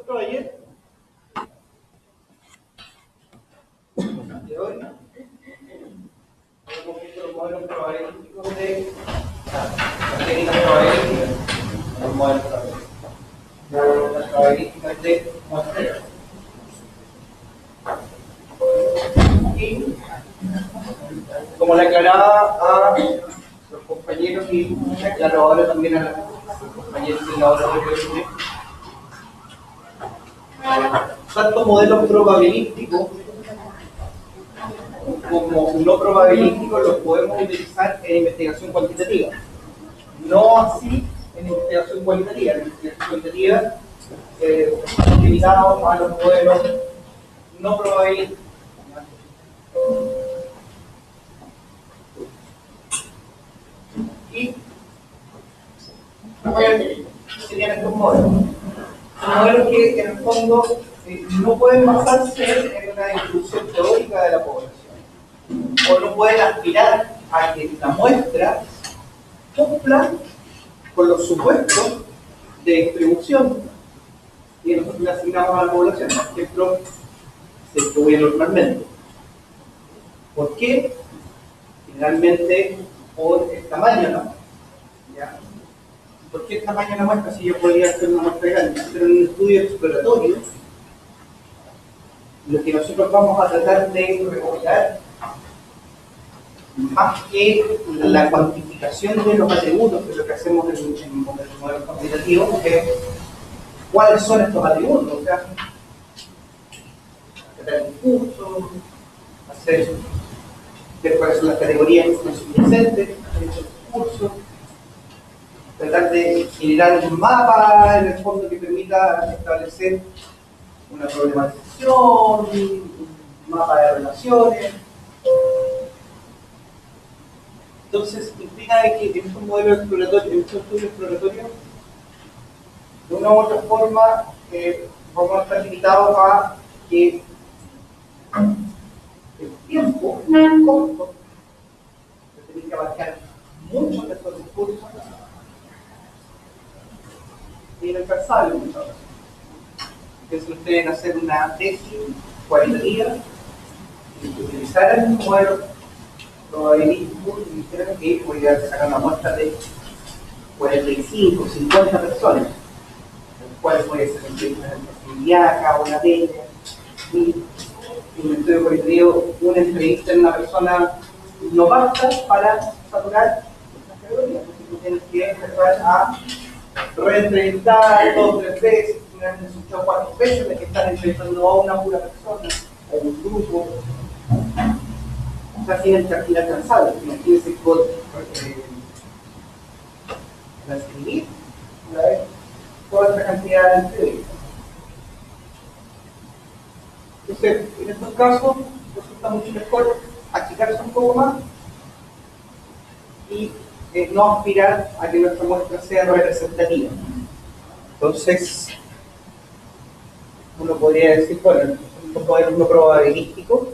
Nosotros ayer, de hoy, hemos visto los modelos probabilísticos de las técnicas probabilísticas, los modelos probabilísticos, las probabilísticas de muestreo. Y como le aclaraba a los compañeros y le aclaro ahora también a los compañeros del laboratorio, tanto modelos probabilísticos como no probabilísticos los podemos utilizar en investigación cuantitativa. No así en investigación cualitativa. En investigación cualitativa, limitados a los modelos no probabilísticos. Y serían estos modelos. Modelos que en el fondo no pueden basarse en una distribución teórica de la población, o no pueden aspirar a que la muestra cumpla con los supuestos de distribución que nosotros le asignamos a la población. Por ejemplo, se distribuye normalmente. ¿Por qué? Generalmente por el tamaño de la muestra. ¿Ya? ¿Por qué el tamaño de la muestra si yo podría hacer una muestra grande? Pero en un estudio exploratorio, lo que nosotros vamos a tratar de recopilar, más que la cuantificación de los atributos, que es lo que hacemos en el modelo cuantitativo, es cuáles son estos atributos. O sea, tratar un curso, ver cuáles son las categorías que son subyacentes en esos cursos, tratar de generar un mapa en el fondo que permita establecer una problematización, un mapa de relaciones. Entonces, implica que en estos modelos exploratorios, en estos estudios exploratorios, de una u otra forma, vamos a estar limitados a que el tiempo corto, que tiene que abarcar muchos de estos discursos, es inalcanzable muchas veces. Entonces, ustedes hacer una tesis cualitativa y utilizar el modelo probabilístico y dijeron que voy a sacar una muestra de 45, 50 personas, las cuales voy a hacer entrevistas de posibilidad, cada una de ellas, y en un estudio cualitativo, una entrevista en una persona no basta para saturar estas categorías, porque tú tienes que empezar a reentrevistar 2 o 3 veces, una vez escuchado 4 veces de que están entrevistando a una pura persona o un grupo. O sea, inalcanzable. Imagínense con transcribir toda esta cantidad de entrevistas. Entonces, en estos casos, resulta mucho mejor achicarse un poco más y no aspirar a que nuestra muestra sea representativa. Entonces, uno podría decir, bueno, estos modelos no probabilísticos,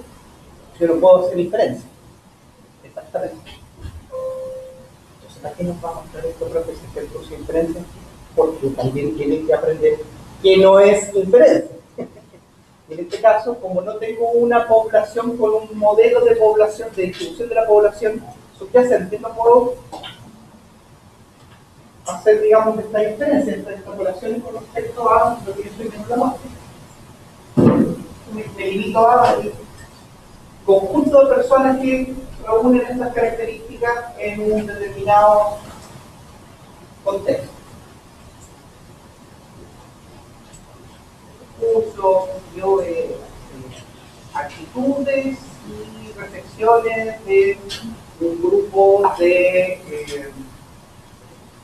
yo no puedo hacer inferencia. Exactamente. Entonces, ¿para qué nos va a mostrar esto, profesor, que el curso de inferencia? Porque también tienen que aprender que no es inferencia. En este caso, como no tengo una población con un modelo de población, de distribución de la población subyacente, no puedo hacer, digamos, esta diferencia, esta extrapolación con respecto a lo que yo estoy viendo en la muestra. Me limito a conjunto de personas que reúnen estas características en un determinado contexto. Curso, actitudes y reflexiones de un grupo de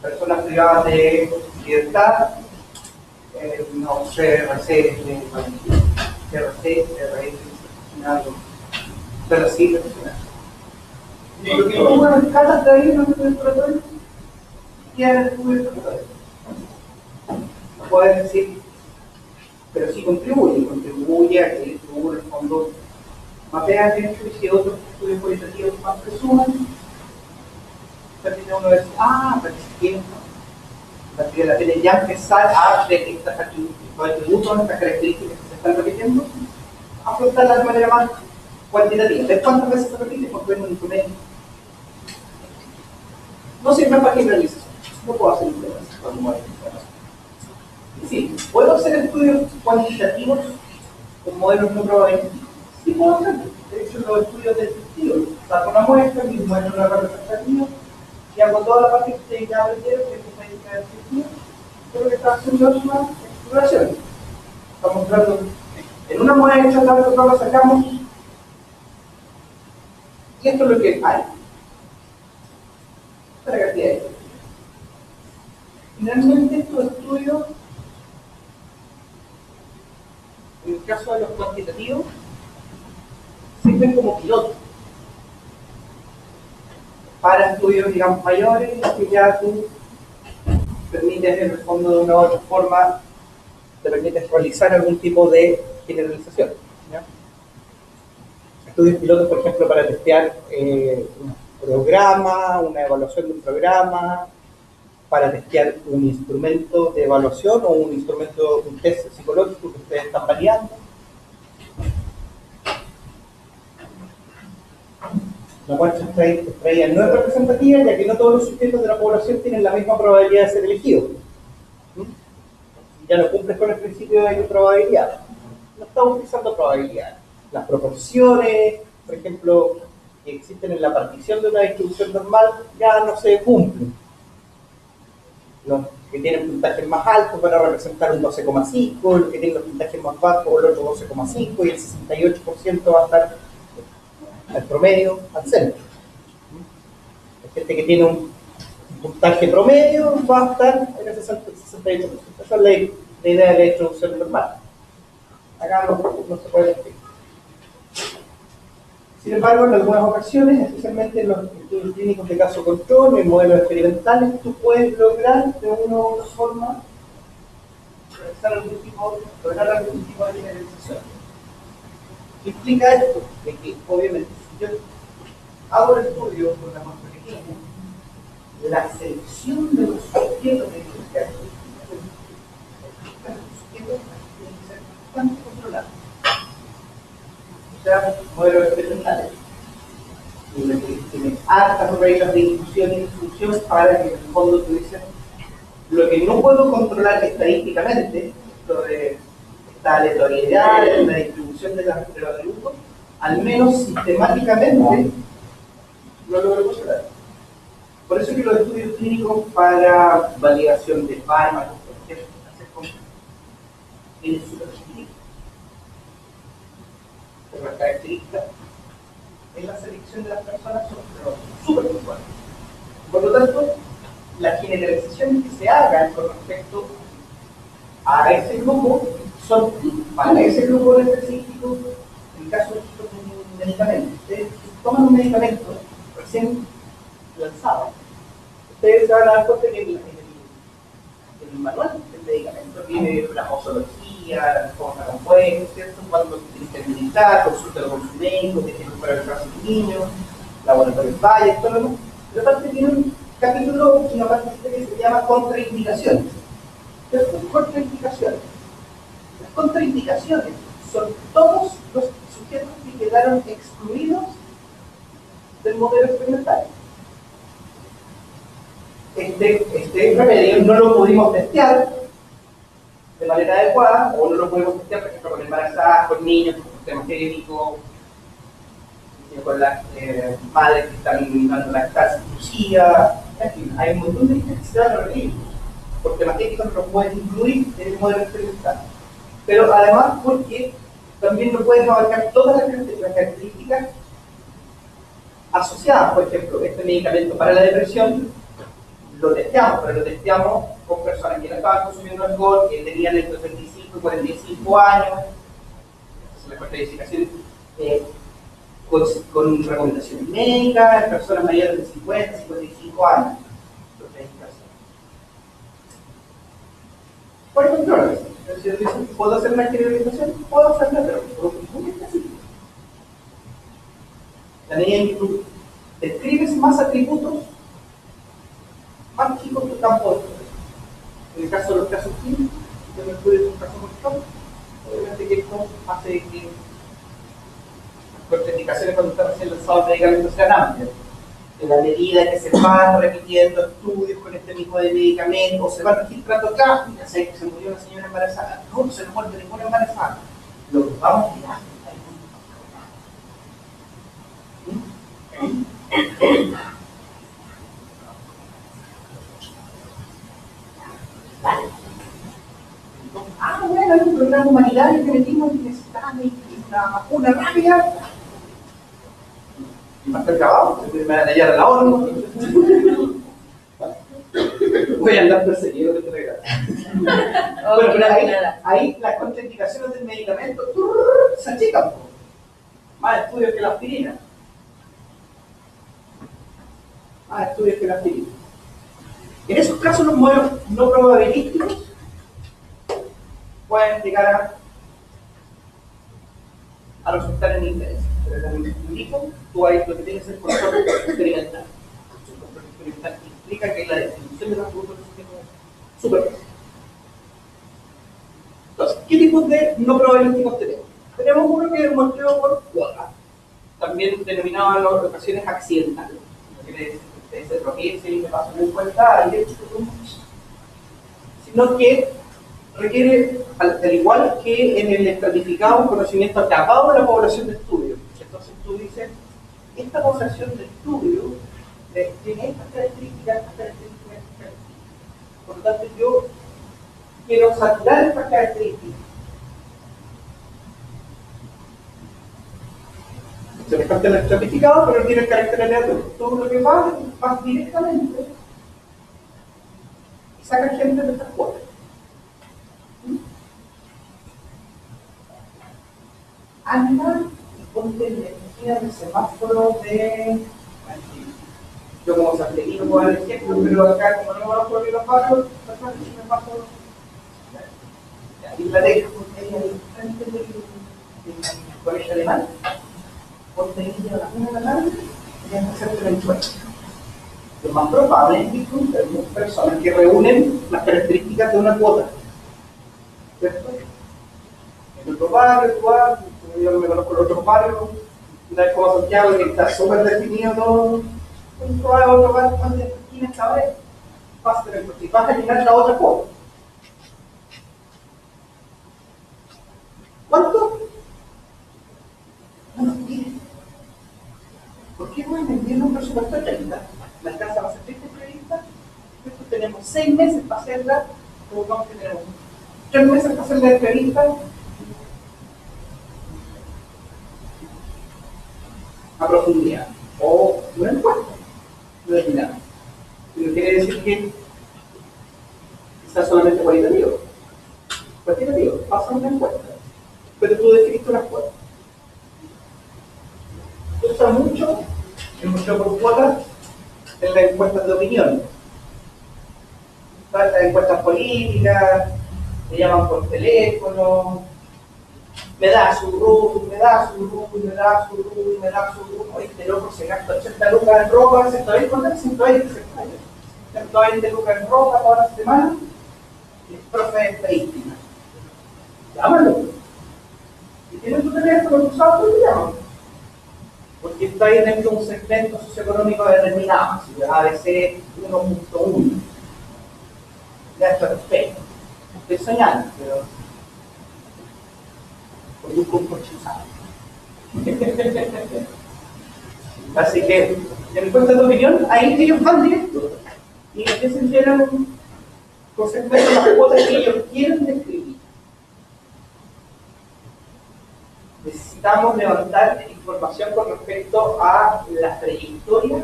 personas privadas de libertad, no CRC, pero sí, lo que tú me rescatas de ahí en el exploratorio, ya en el estudio exploratorio. No puedes decir, pero sí contribuye a que tú en el fondo mapeas el hecho y si otros estudios cualitativos más presuman, permite uno decir, parece que valdría la pena ya empezar a ver estas actitudes. los atributos, estas características que se están repitiendo, afrontarlas de manera más cuantitativa. ¿De cuántas veces se repite? Porque es un promedio. No sirve para generalización. No puedo hacer integración con modelos. Sí, ¿puedo hacer estudios cuantitativos con modelos no probabilísticos? Sí, puedo hacerlo. De hecho, los estudios descriptivos. Saco una muestra, mi muestro una representativa, y hago toda la parte que ustedes ya aprendieron, que es estadística descriptiva. Pero lo que está haciendo es una exploración. Está mostrando en una muestra, nosotros la sacamos, y esto es lo que hay. Esta es la cantidad de estudios. Finalmente, estos estudios, en el caso de los cuantitativos, sirven como piloto para estudios, digamos, mayores, que ya tú permites, en el fondo, de una u otra forma, te permites realizar algún tipo de generalización, ¿ya? Estudios pilotos, por ejemplo, para testear un programa, una evaluación de un programa, para testear un instrumento de evaluación o un instrumento, un test psicológico que ustedes están validando. La muestra extraída no es representativa, ya que no todos los sujetos de la población tienen la misma probabilidad de ser elegidos. Ya no cumples con el principio de probabilidad. No estamos utilizando probabilidad. Las proporciones, por ejemplo, que existen en la partición de una distribución normal, ya no se cumplen. Los que tienen puntajes más altos van a representar un 12,5, los que tienen los puntajes más bajos el otro 12,5, y el 68% va a estar al promedio, al centro. La gente que tiene un puntaje promedio va a estar en el 68%. Esa es la idea de la distribución normal. Acá no se puede explicar. Sin embargo, en algunas ocasiones, especialmente en los estudios clínicos de caso control, en modelos experimentales, tú puedes lograr de una u otra forma lograr algún tipo de generalización. ¿Qué implica esto? De que, obviamente, si yo hago el estudio con la muestra pequeña, la selección de los sujetos de las características de los sujetos tiene que ser bastante controlada. O sea, modelos experimentales. Tienen altas reglas de inclusión y exclusión para que en el fondo tú dices lo que no puedo controlar estadísticamente, lo de esta aleatoriedad en la distribución de los atributos, al menos sistemáticamente no lo logro controlar. Por eso que los estudios clínicos para validación de fármacos, por ejemplo, tienen súper específicos. Pero las características en la selección de las personas son súper puntuales. Por lo tanto, las generalizaciones que se hagan con respecto a ese grupo son para ese grupo en específico. En el caso de un medicamento, ustedes toman un medicamento recién lanzado, ustedes se van a dar cuenta que en el manual del medicamento tiene la posología, la forma compuesta, ¿cierto? Cuando tienes que administrar, consulta con su médico, tienes que comprar el caso del niño, laboratorios fallas, todo lo demás. Pero aparte tiene un capítulo, una parte que se llama contraindicaciones. ¿Cierto? Contraindicaciones. Las contraindicaciones son todos los sujetos que quedaron excluidos del modelo experimental. Este remedio no lo pudimos testear de manera adecuada, o no lo pudimos testear, por ejemplo, con embarazadas, con niños, con sistemas médicos, con las madres que están dando lactancia exclusiva. En fin, hay un montón de gente que se van a requerir. Por temas éticos no lo puedes incluir en el modelo experimental. Pero además porque también no puedes abarcar todas las características asociadas. Por ejemplo, este medicamento para la depresión lo testeamos, pero lo testeamos con personas que no estaban consumiendo alcohol, que tenían entre 35 y 45 años. Estas son las contraindicaciones con recomendaciones médicas en personas mayores de 50, 55 años. Por control, es decir, ¿puedo hacer una generalización? Puedo hacerla, pero muy específica. La medida en que tú describes más atributos, más chicos tu campo de estudio. En el caso de los casos clínicos, de un estudio de un caso control. Obviamente que esto hace que las contraindicaciones cuando están recién lanzados medicamentos sean amplias. En la medida que se van repitiendo estudios con este tipo de medicamentos, o se van registrando acá, ya sé que se murió una señora embarazada, no se nos muere ninguna embarazada, lo vamos mirando. Vale. Bueno, hay un programa humanitario que metimos y necesitamos una vacuna rápida. Y más que acabado, me van a hallar a la ONU. Voy a andar perseguido de regalo. Bueno, pero ahí las contraindicaciones del medicamento se achican. Más estudios que la aspirina. Más estudios que la aspirina. En esos casos, los modelos no probabilísticos pueden llegar a resultar en interés. Pero como les indico, tú ahí lo que tienes es el control experimental. El control experimental implica que la definición de los grupos es súper fácil. Entonces, ¿qué tipos de no probabilísticos tenemos? Tenemos uno que es el muestreo por cuota, también denominado en las ocasiones accidental. No quiere decir que ustedes se tropiecen y me pasan en cuenta, sino que requiere, al igual que en el estratificado, un conocimiento acabado de la población de estudio. Entonces tú dices, esta población de estudio tiene estas características, estas características, estas características. Por lo tanto, yo quiero saturar estas características. Se les falta el estratificado, pero no tiene el carácter aleatorio. Todo lo que va directamente y saca gente de estas cuotas. Anda y ponte en la esquina del semáforo de... Yo como santelino puedo dar el ejemplo, pero acá como no me lo puedo ir los barrios, me paso... Y la dejo, porque ahí al frente del colegio alemán, ponte ahí a la una de la tarde y ya hacerte la encuesta. Lo más probable es que encuentren personas que reúnen las características de una cuota. ¿Cierto? En otro barrio, yo no me conozco los otros barrios, una vez como Santiago, que está súper definido todo, un probable otro barrio, más de esquina esta vez, vas a llenar la otra cuota. ¿Cuánto? Unos 10. ¿Por qué voy a vender un presupuesto de 30? ¿Me alcanza para hacer 30 entrevistas? Nosotros tenemos 6 meses para hacerla, supongamos que tenemos 3 meses para hacer la entrevista. A profundidad, o una encuesta, no es nada. Pero quiere decir que está solamente cualitativo. Cualitativo, pasa una encuesta, pero tú definiste una cuota. Se usa mucho el muestreo por cuotas en las encuestas de opinión. Las encuestas políticas, me llaman por teléfono, me da su room, me da su room, me da su room, me da su room. Este loco se gasta 80 lucas en ropa, 120, ¿cuánto es? 120, 120 lucas en ropa toda la semana. Y es profe de estadística. Llámalo. Si tienes tu teléfono, tu software, te llaman. Porque está ahí dentro de un segmento socioeconómico determinado, si ABC 1.1. Ya está perfecto. Estoy soñando, pero por un poco chuzado. Así que, en encuestas de opinión, ahí ellos van directo y empiezan a llenar con segmentos las cuotas que ellos quieren describir. Necesitamos levantar información con respecto a las trayectorias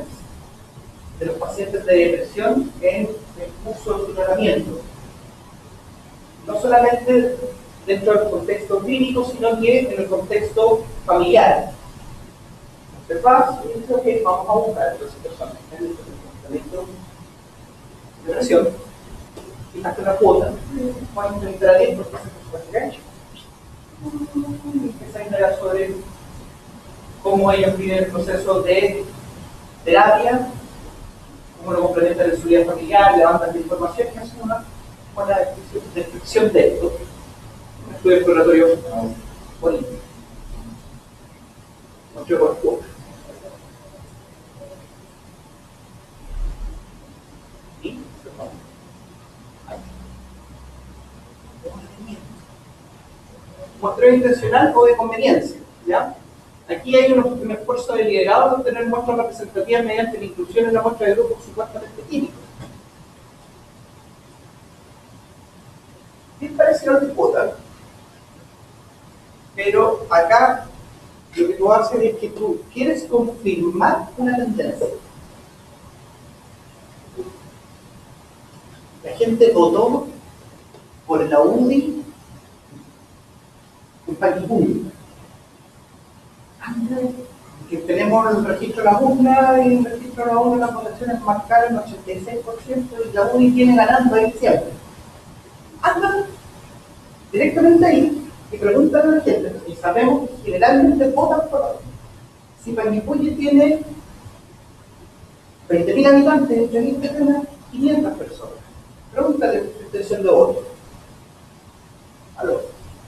de los pacientes de depresión en el curso de su tratamiento. No solamente dentro del contexto clínico, sino que en el contexto familiar. Se pasa y dice, ok, vamos a buscar a estas personas en el tratamiento de depresión. Fijaste la cuota, ¿cuánto entraría por qué se hecho? Y empieza a indagar sobre cómo ellos viven el proceso de terapia, cómo lo complementan en su vida familiar, levantan la información y hacen una buena descripción descripción de esto. Un estudio exploratorio bonito. Mucho con cuota. Y muestreo intencional o de conveniencia, ¿ya? Aquí hay un esfuerzo de liderado de obtener muestras representativas mediante la inclusión en la muestra de grupos supuestamente químicos. Bien parecido al de cuota, pero acá lo que tú haces es que tú quieres confirmar una tendencia. La gente votó por la UDI en Paquipún. Que tenemos el registro de la urna y el registro de la urna las votaciones marcaron el 86% y la UDI viene ganando ahí siempre. Andan directamente ahí y preguntan a la gente, y sabemos que generalmente votan por la UDI. Si Panguipulli tiene 20.000 habitantes, entre 20 tiene 500 personas. Pregúntale su intención de voto.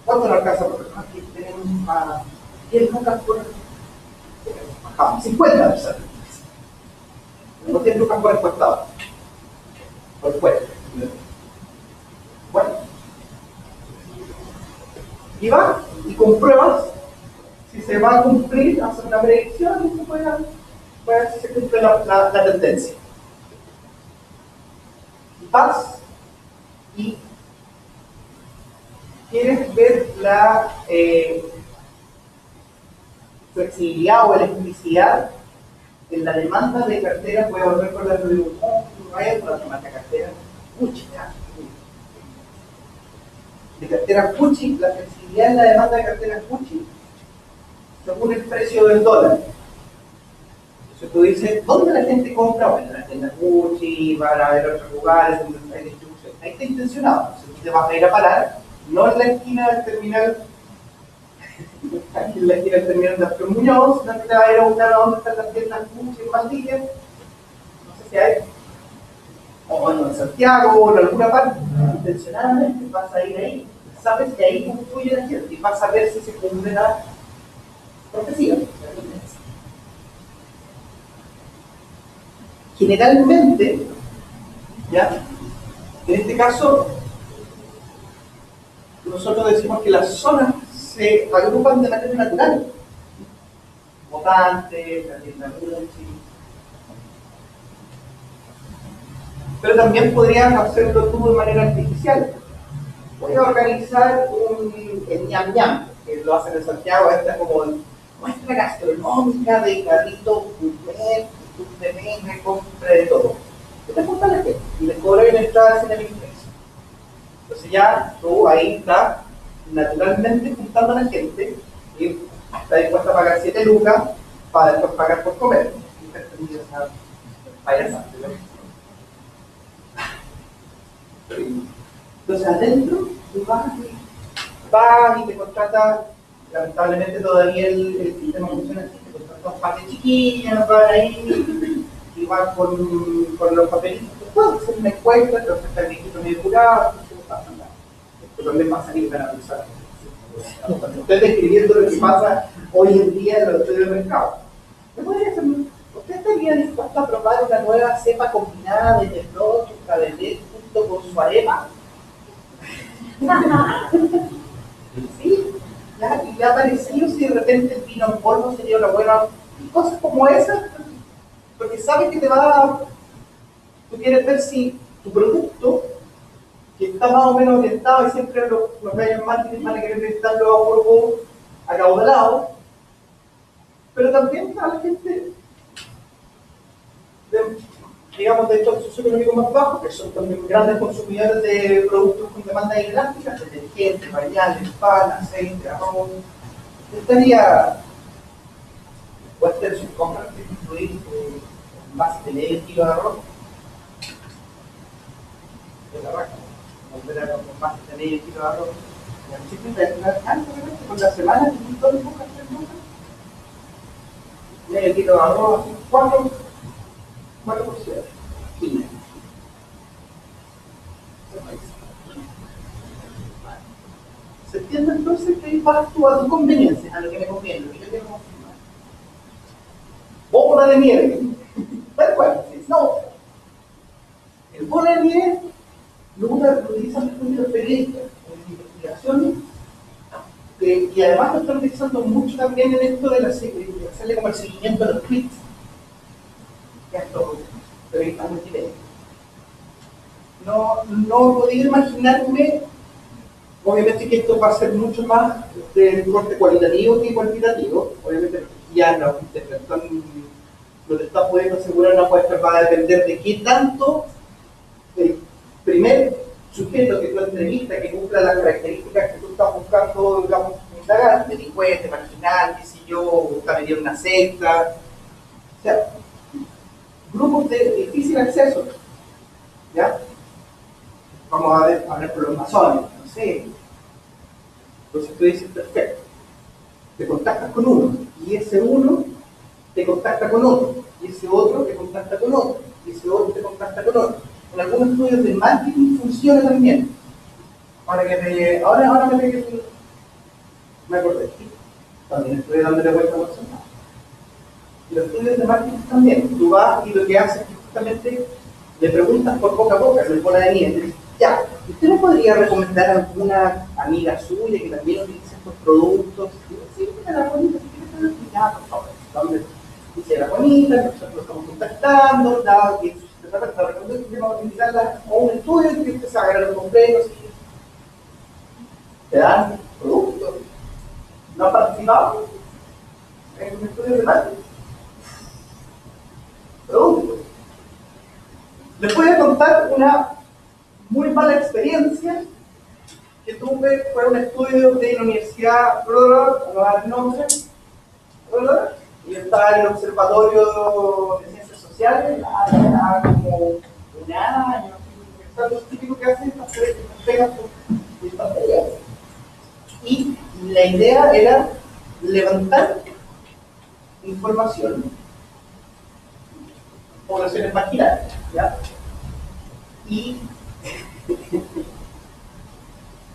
¿Cuánto nos alcanza por persona? Aquí tenemos a 10 lucas por 50 personas. Tenemos 10 lucas por encuestado. Por fuera. Bueno. Y va y compruebas si se va a cumplir, hacer una predicción y se puede ver si se cumple la tendencia. Vas y quieres ver la flexibilidad o elasticidad en la demanda de cartera. Voy a volver con la revolución, no hay otra demanda de cartera, de cartera Gucci, la flexibilidad en la demanda de cartera Gucci según el precio del dólar. Entonces tú dices, ¿dónde la gente compra? Bueno, en la tienda Gucci, van a ver otros lugares donde hay distribución. Ahí está intencionado. Entonces tú te vas a ir a parar, no en la esquina del terminal, aquí en la esquina del terminal de Arturo Muñoz, sino que te vas a ir a buscar a dónde están las tiendas Gucci en Valdivia, no sé si hay, o bueno, en Santiago o en alguna parte, intencionadamente vas a ir ahí. Sabes que ahí construye la gente y vas a ver si se cumple la profecía. Generalmente, ¿ya? En este caso, nosotros decimos que las zonas se agrupan de manera natural. Votantes, la tienda Gucci. Pero también podrían hacerlo tú de manera artificial. Voy a organizar el ñam ñam, que lo hacen en Santiago, esta como muestra gastronómica de carritos gourmet, que usted venga y compre de todo. Y te juntan la gente y les cobran una entrada sin el ingreso. Entonces ya tú ahí estás naturalmente juntando a la gente y está dispuesta a pagar 7 lucas para después pagar por comer. Entonces adentro tú vas y te contratas, lamentablemente todavía el sistema funciona así, te contratas un par de chiquillas, van ahí y van con los papelitos, puedes hacer una encuesta, entonces está el viejito medio curado, no pasa nada. Esto también va a salir para usar. Estoy describiendo lo que pasa hoy en día en los estudios de mercado. ¿Usted estaría dispuesto a probar una nueva cepa combinada de Nerlot, Cabernet junto con su arepa? Sí, ya ha parecido si de repente el vino en polvo sería una buena, cosas como esas, porque sabes que tú quieres ver si tu producto, que está más o menos orientado y siempre los medios marketing van a querer visitarlo a un grupo acaudalado, pero también a la gente digamos, de estos socioeconómicos más bajos, que son también grandes consumidores de productos con demanda inelástica, detergentes, pañales, pan, aceite, arroz. Estaría dispuesto en sus compras de incluir más de medio kilo de arroz de la vaca, volver a con más de medio kilo de arroz. Y al chico de por la semana, ¿2 lucas, 3 lucas? Medio kilo de arroz, 4 porciones. entiende entonces que vas tú a tu conveniencia, a lo que me conviene, lo que yo quiero confirmar. Bola de nieve, tal cual, no. El bola de nieve lo utilizan los periodistas en investigación, y además lo están utilizando mucho también en esto de hacerle como el seguimiento a los tweets. Estos periodistas multimedia. No podía imaginarme, obviamente que esto va a ser mucho más de corte cualitativo que cuantitativo, obviamente ya no, lo que está pudiendo asegurar una muestra va a depender de qué tanto el primer sujeto que tú entrevistas, que cumpla las características que tú estás buscando, digamos, indagar, delincuente, marginal, qué sé yo, busca medir una secta, o sea, grupos de difícil acceso, ¿ya? Vamos a ver, hablar por los masones, no sé. Entonces tú dices, perfecto, te contactas con uno, y ese uno te contacta con otro, y ese otro te contacta con otro, y ese otro te contacta con otro. En algunos estudios de marketing funciona también. Ahora me acordé, también estoy dándole vuelta a los personajes. Los estudios de marketing también, tú vas y lo que haces es que justamente le preguntas por boca a boca, el bola de nieve, ya, ¿usted me podría recomendar a alguna amiga suya que también utilice estos productos? Sí, la bonita, ya, por favor. Entonces, dice la bonita, nosotros lo estamos contactando, la recomiendo que vamos a invitarla a un estudio y que usted se haga los completos y te dan productos. ¿No ha participado en un estudio de marketing? Productos. Les voy a contar una muy mala experiencia que tuve. Fue un estudio de la universidad, no voy a dar nombre, y yo estaba en el observatorio de ciencias sociales, era como un año, lo típico que hacen estas pegas por pantallas. Y la idea era levantar información, poblaciones marginales, ¿ya? Y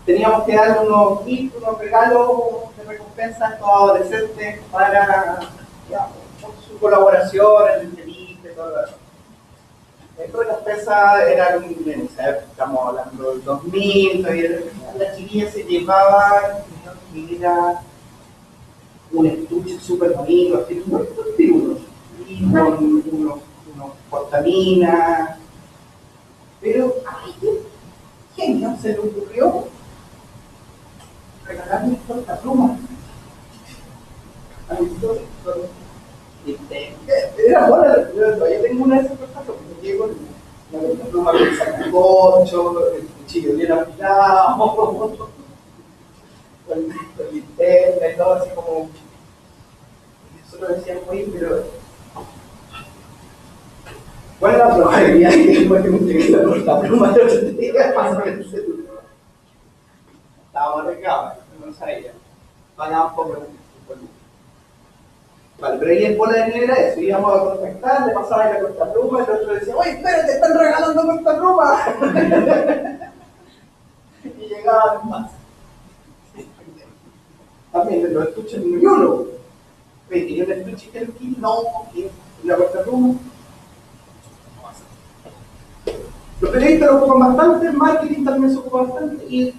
teníamos que dar unos kits, unos regalos de recompensa a estos adolescentes para, ya, por su colaboración en la entrevista y todo lo demás. Dentro de las pesas eran, estamos hablando del 2000, las chiquillas se llevaban, era un estuche súper bonito, así, muy unos, y con unos portaminas, pero a este genio se le ocurrió regalarme portaplumas a mis dos. Era buena, yo todavía tengo una de esas portaplumas, llego una portapluma con sacacorcho, el cuchillo bien afilado, con linterna y todo así como. Nosotros decíamos, oye, pero ¿cuál es la probabilidad de que después que me entregué la portapluma de otro día pasó el celular? Estábamos arriesgados, no sabía. Pagamos por vale, pero ahí en bola de nieve era eso, íbamos a contactar, le pasaba la portapluma, el otro decía, oye, espérate, están regalando portapluma. Y llegaban más. También los estuches ni uno. Oye, ¿quería un estuche que no, la portapluma? Los periodistas lo ocupan bastante, el marketing también se ocupa bastante, y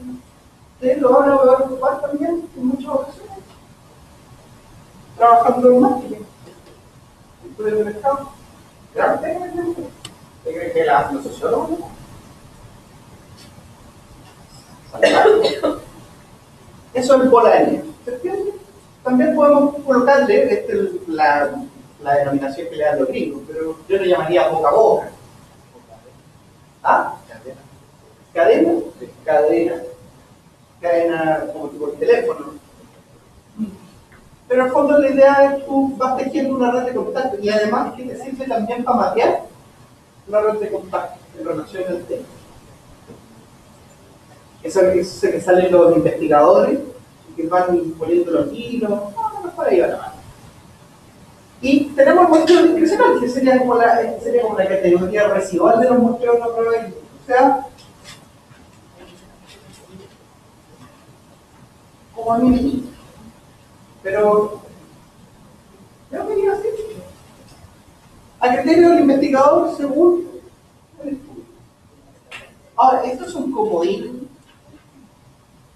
ustedes lo van a ocupar también en muchas ocasiones, trabajando en marketing, estudios de mercado. ¿Te crees que los sociólogos? Eso es bola de nieve. ¿Se entiende? También podemos colocarle la denominación que le dan los gringos, pero yo le llamaría boca a boca. ¿Ah? ¿Cadena? Cadena como tipo el teléfono. Pero en el fondo la idea es que tú vas tejiendo una red de contacto y además que te sirve también para mapear una red de contacto en relación al tema. Eso es que salen los investigadores y que van poniendo los hilos, no para ahí va la mano. Y tenemos el muestreo discrecional, que sería como la categoría residual de los muestreos no probabilísticos. O sea, como a mí me gusta. Pero, yo quería así. A criterio del investigador, según el estudio. Ahora, esto es un comodín.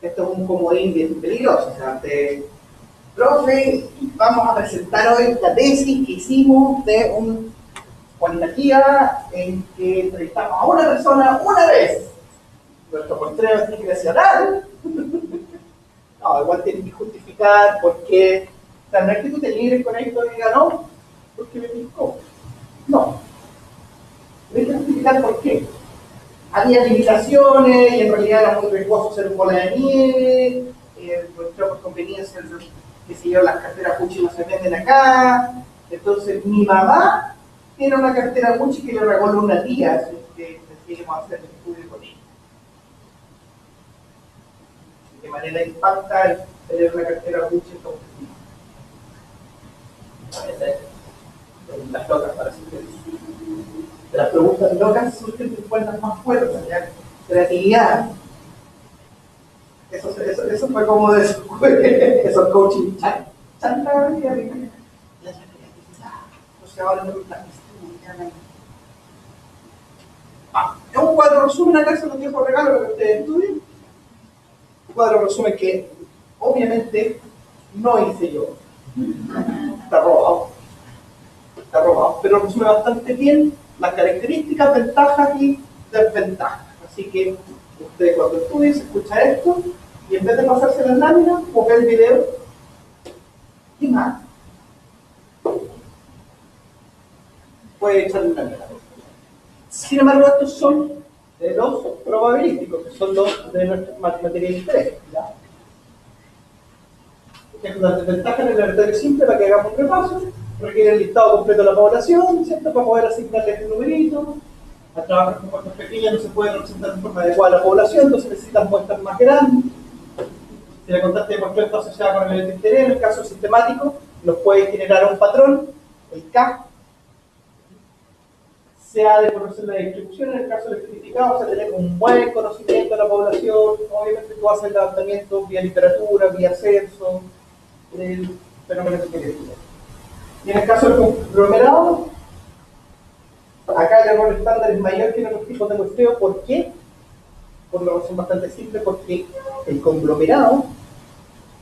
Esto es un comodín bien peligroso. O sea, profe, vamos a presentar hoy la tesis que hicimos de un cualitativa en que entrevistamos a una persona una vez. Nuestro muestreo es discrecional. No, igual tienen que justificar por qué. O sea, no es que tú te libres con esto y digas no, porque me picó. No. Tienes que justificar por qué. Había limitaciones y en realidad era muy riesgoso hacer un bola de nieve. Nuestra por conveniencia, que si yo, las carteras Gucci no se venden acá. Entonces, mi mamá tiene una cartera Gucci que le regaló una tía, así que decidimos hacer el estudio con ella. De manera impacta el tener una cartera Gucci en todo las locas para sintetizar. De las preguntas locas surgen respuestas más fuertes, ¿ya? Creatividad. Eso fue como de esos coaching chan, la creatividad. Entonces ahora me gusta es un cuadro resumen acá, se lo dejo por regalo para que ustedes estudien. Un cuadro resumen que obviamente no hice yo. Está robado, pero resume bastante bien las características, ventajas y desventajas. Así que usted cuando estudie se escucha esto y en vez de pasarse las láminas o ver el video, ¿qué más? Puede echarle una mirada. Sin embargo, estos son de los probabilísticos, que son los de nuestra materia de interés. ¿Ya? Las desventajas del laboratorio simple, para que hagamos un repaso, requiere el listado completo de la población, ¿cierto? Para poder asignarle este numerito. Al trabajar con muestras pequeñas no se puede representar de forma adecuada a la población, entonces necesitan muestras más grandes. Si la constante de muestreo está asociada con el elemento de interés, en el caso sistemático, nos puede generar un patrón, el K. Se ha de conocer la distribución, en el caso del certificado, se tener un buen conocimiento de la población. Obviamente tú haces el levantamiento vía literatura, vía censo, del fenómeno que quieres. Y en el caso del conglomerado, acá el error estándar es mayor que en otros tipos de muestreo. ¿Por qué? Por una razón bastante simple, porque el conglomerado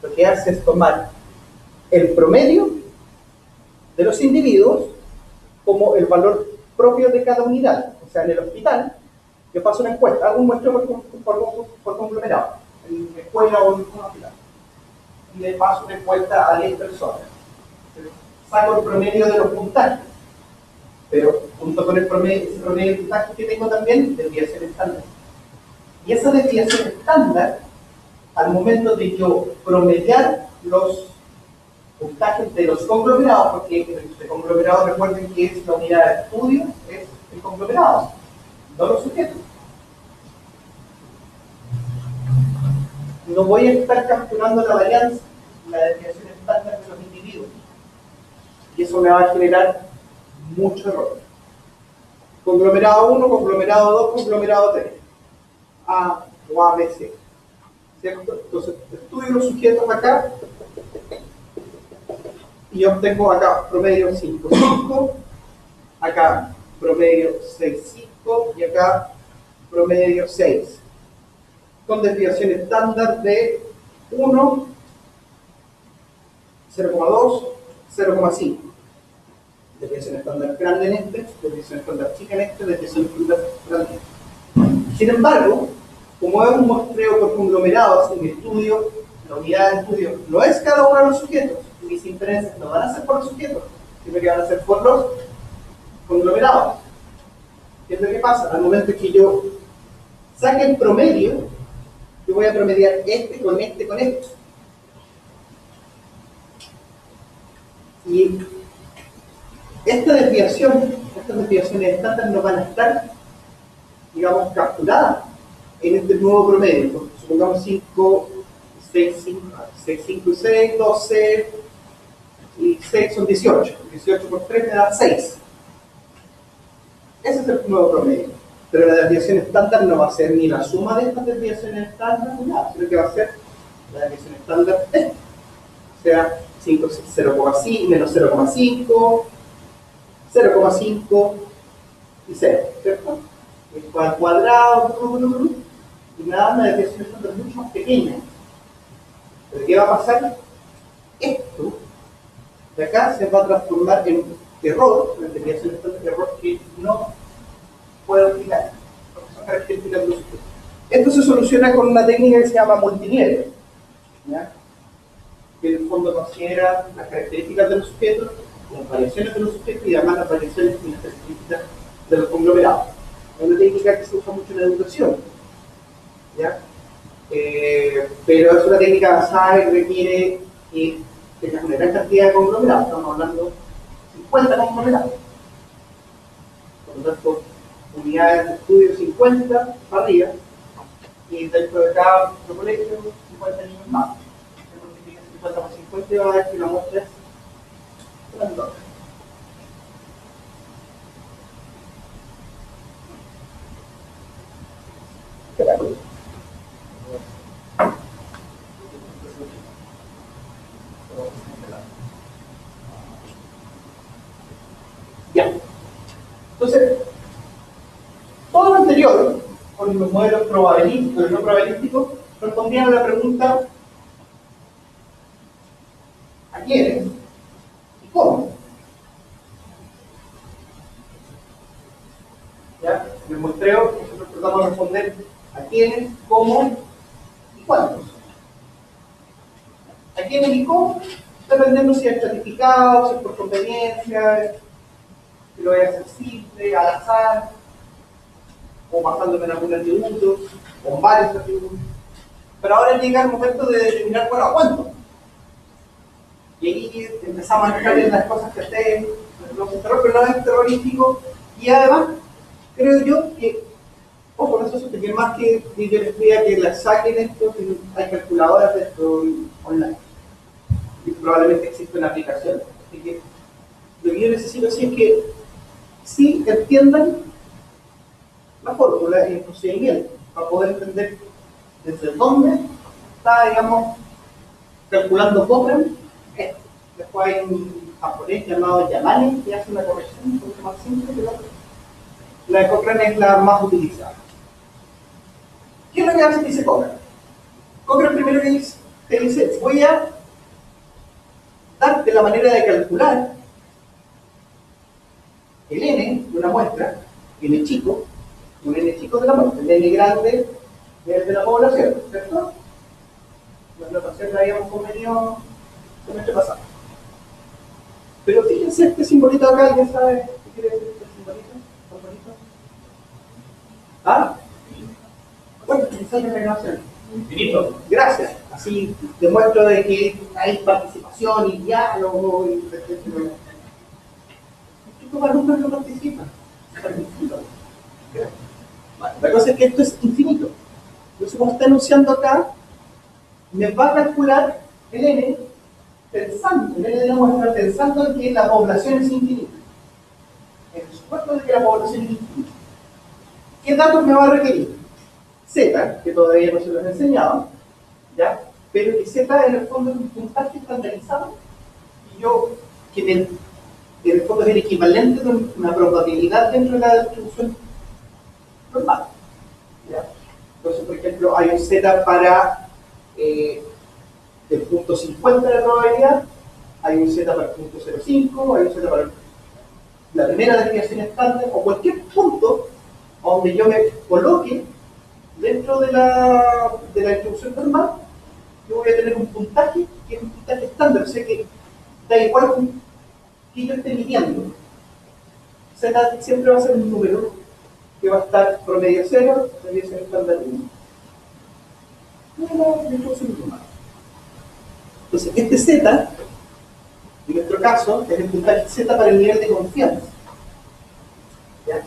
lo que hace es tomar el promedio de los individuos como el valor propio de cada unidad. O sea, en el hospital, yo paso una encuesta, hago un muestreo por conglomerado, en la escuela o en un hospital, y le paso una encuesta a 10 personas. Saco el promedio de los puntajes, pero junto con ese promedio de puntajes que tengo también, desviación estándar. Y esa desviación estándar, al momento de yo promediar los puntajes de los conglomerados, porque el conglomerado, recuerden que es la unidad de estudio, es el conglomerado, no los sujetos. No voy a estar capturando la varianza, la desviación estándar de los individuos. Y eso me va a generar mucho error. Conglomerado 1, conglomerado 2, conglomerado 3. A o A, B, C. ¿Cierto? Entonces, estudio los sujetos acá y obtengo acá promedio 5,5, acá promedio 6,5 y acá promedio 6. Con desviación estándar de 1, 0,2, 0,5. Desviación estándar grande en este, desviación estándar chica en este, desviación estándar grande en este. Sin embargo, como es un muestreo por conglomerados en estudio, la unidad de estudio no es cada uno de los sujetos, mis inferencias no van a ser por los sujetos, sino que van a ser por los conglomerados. ¿Qué es lo que pasa? Al momento que yo saque el promedio, yo voy a promediar este con este con este. Y estas desviaciones estándar no van a estar, digamos, capturadas en este nuevo promedio. Supongamos 5, 6, 5, 6, 5 y 6, 12 y 6 son 18. 18 por 3 me da 6. Ese es el nuevo promedio. Pero la desviación estándar no va a ser ni la suma de estas desviaciones estándar ni nada, sino que va a ser la desviación estándar es, o sea, 0,5, menos 0,5, 0,5 y 0, ¿cierto? Esto al cuadrado, y me da una desviación estándar mucho más pequeña. ¿Pero qué va a pasar? Esto de acá se va a transformar en error, una desviación estándar de error que no puede aplicar, porque son características de los sujetos. Esto se soluciona con una técnica que se llama multinivel, ¿ya? Que en el fondo considera las características de los sujetos, las variaciones de los sujetos y además las variaciones y las características de los conglomerados. Es una técnica que se usa mucho en la educación, ¿ya? Pero es una técnica avanzada que requiere que tengas una gran cantidad de conglomerados. Estamos hablando de 50 conglomerados. Por lo tanto, unidades de estudio 50 para arriba, y dentro de cada colegio 50 niños más. Se multiplica 50 por 50 y va a ver que la muestra es grandota. Ya. Entonces, todo lo anterior, con los modelos probabilísticos y no probabilísticos, respondían a la pregunta ¿a quiénes y cómo? ¿Ya? En el muestreo nosotros tratamos de responder a quiénes, cómo y cuántos. ¿A quiénes y cómo? Dependiendo si es estratificado, si es por conveniencia, si lo voy a hacer simple, al azar, o basándome en algún atributo, o en varios atributos. Pero ahora llega el momento de determinar para cuánto. Y ahí empezamos a entrar en las cosas que hacen los terror, pero no es terrorístico. Y además, creo yo que, ojo, eso es que más que yo les pida que las saquen esto, hay calculadoras de esto online. Y probablemente existe una aplicación. Así que lo que yo necesito sí es que sí entiendan la fórmula y el procedimiento para poder entender desde dónde está, digamos, calculando Cochrane esto. Después hay un japonés llamado Yamane que hace una corrección un poco más simple que la otra. La de Cochrane es la más utilizada. ¿Qué es lo que hace? Dice Cochrane. Cochrane primero que te dice, voy a darte la manera de calcular el n de una muestra, n chico, un n chico de la muestra, el n grande es de la población, ¿cierto? La notación la habíamos convenido el semestre pasado. Pero fíjense este simbolito acá, ¿alguien sabe qué quiere decir este simbolito? ¿Tan bonito? ¿Ah? Bueno, quizás la relación. Infinito. Gracias. Así demuestro de que hay participación y diálogo y estos alumnos no participan. La cosa es que esto es infinito. Entonces, como está enunciando acá, me va a calcular el n pensando, el n de la muestra, pensando en que la población es infinita. En el supuesto de que la población es infinita. ¿Qué datos me va a requerir? Z, que todavía no se los he enseñado, ¿ya? Pero que Z en el fondo es un puntaje estandarizado y yo, que en el fondo es el equivalente de una probabilidad dentro de la distribución normal, ¿ya? Entonces, por ejemplo, hay un Z para el punto 50 de probabilidad, hay un Z para el punto 0,5, hay un Z para la primera desviación estándar, o cualquier punto donde yo me coloque dentro de la distribución normal, yo voy a tener un puntaje que es un puntaje estándar, o sea que da igual que yo esté midiendo. Z siempre va a ser un número que va a estar promedio 0, desviación estándar 1. No, distribución normal. Entonces, este Z, en nuestro caso, es el puntaje Z para el nivel de confianza. ¿Ya?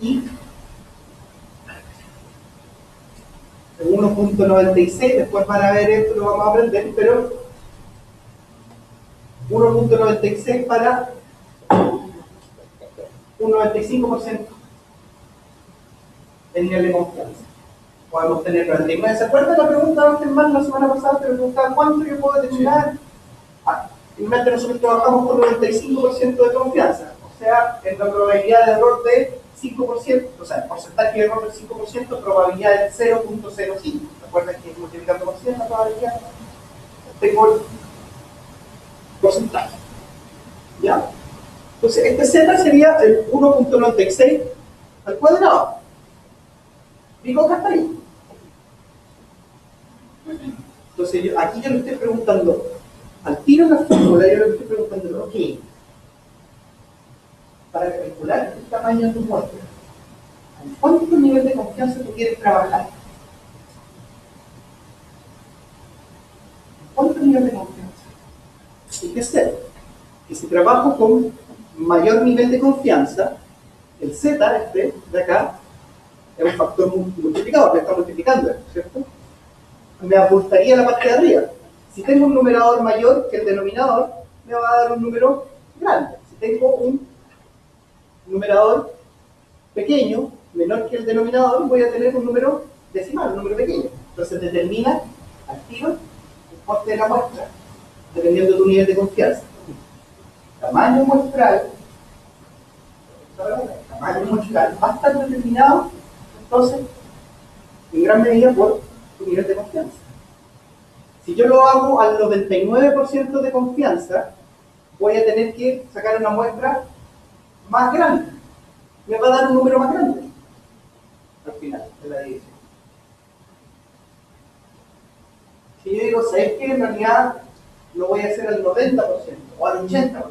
Y 1.96, después van a ver esto, lo vamos a aprender, pero 1.96 para un 95% de nivel de confianza. Podemos tener 99. ¿Se acuerdan la pregunta antes más la semana pasada? Te preguntaba cuánto yo puedo determinar. Finalmente nosotros trabajamos con 95% de confianza, o sea, en la probabilidad de error de 5%, o sea, el porcentaje de error del 5%, probabilidad del 0.05. ¿Recuerdan que multiplicando por 100 la probabilidad? Tengo el porcentaje. ¿Ya? Entonces, este Z sería el 1.96 al cuadrado. Digo que hasta ahí. Entonces, aquí yo le estoy preguntando, al tiro en la fórmula, yo le estoy preguntando, ok, para calcular el tamaño de tu muestra, ¿en cuánto nivel de confianza tú quieres trabajar? ¿Cuánto nivel de confianza? Hay que ser que si trabajo con mayor nivel de confianza, el Z, este de acá, es un factor multiplicador, me está multiplicando, ¿cierto? Me ajustaría la parte de arriba. Si tengo un numerador mayor que el denominador, me va a dar un número grande. Si tengo un numerador pequeño, menor que el denominador, voy a tener un número decimal, un número pequeño. Entonces determina al tiro el coste de la muestra, dependiendo de tu nivel de confianza. Tamaño muestral va a estar determinado, entonces, en gran medida por tu nivel de confianza. Si yo lo hago al 99% de confianza, voy a tener que sacar una muestra más grande. Me va a dar un número más grande al final de la división. Si yo digo, ¿sabes qué? En realidad lo voy a hacer al 90% o al 80%.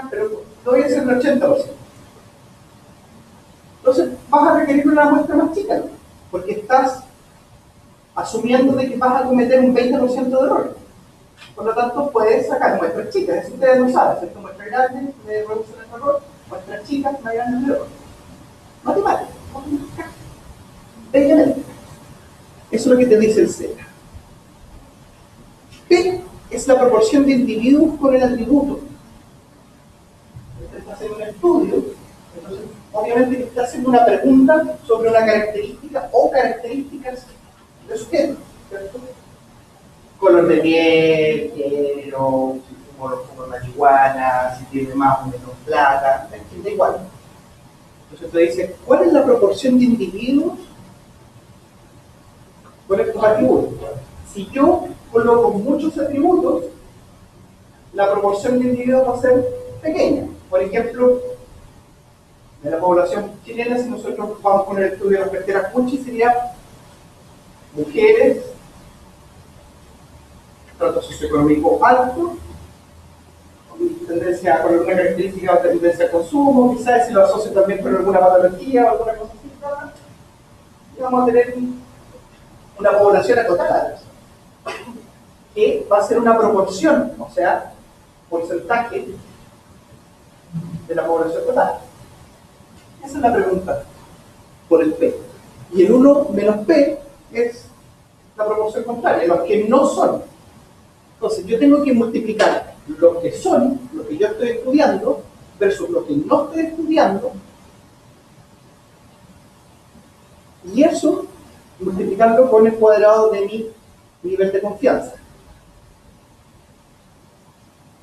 Pero lo voy a hacer al 80%. Entonces vas a requerir una muestra más chica, ¿no? Porque estás asumiendo de que vas a cometer un 20% de error. Por lo tanto, puedes sacar muestras chicas. Eso ustedes lo saben, ¿cierto? Muestras grandes me reducen el error, muestras chicas me ganan el error. Matemáticas. Bello. Eso es lo que te dice el Z. P es la proporción de individuos con el atributo. Usted está haciendo un estudio, entonces obviamente que está haciendo una pregunta sobre una característica o características de sujeto, ¿cierto? Color de piel, género, si fumo marihuana, si tiene más o menos plata, da igual. Entonces te dice, ¿cuál es la proporción de individuos con estos atributos? Si yo coloco muchos atributos, la proporción de individuos va a ser pequeña. Por ejemplo, de la población chilena, si nosotros vamos con el estudio de las carteras Cuchi, sería mujeres, trato socioeconómico alto, tendencia con alguna característica de tendencia a consumo, quizás si lo asocio también con alguna patología o alguna cosa así, y vamos a tener una población acotada, que va a ser una proporción, o sea, porcentaje de la población total. Esa es la pregunta por el P. Y el 1 menos P es la proporción contraria, los que no son. Entonces yo tengo que multiplicar los que son, lo que yo estoy estudiando, versus lo que no estoy estudiando, y eso multiplicarlo con el cuadrado de mi nivel de confianza.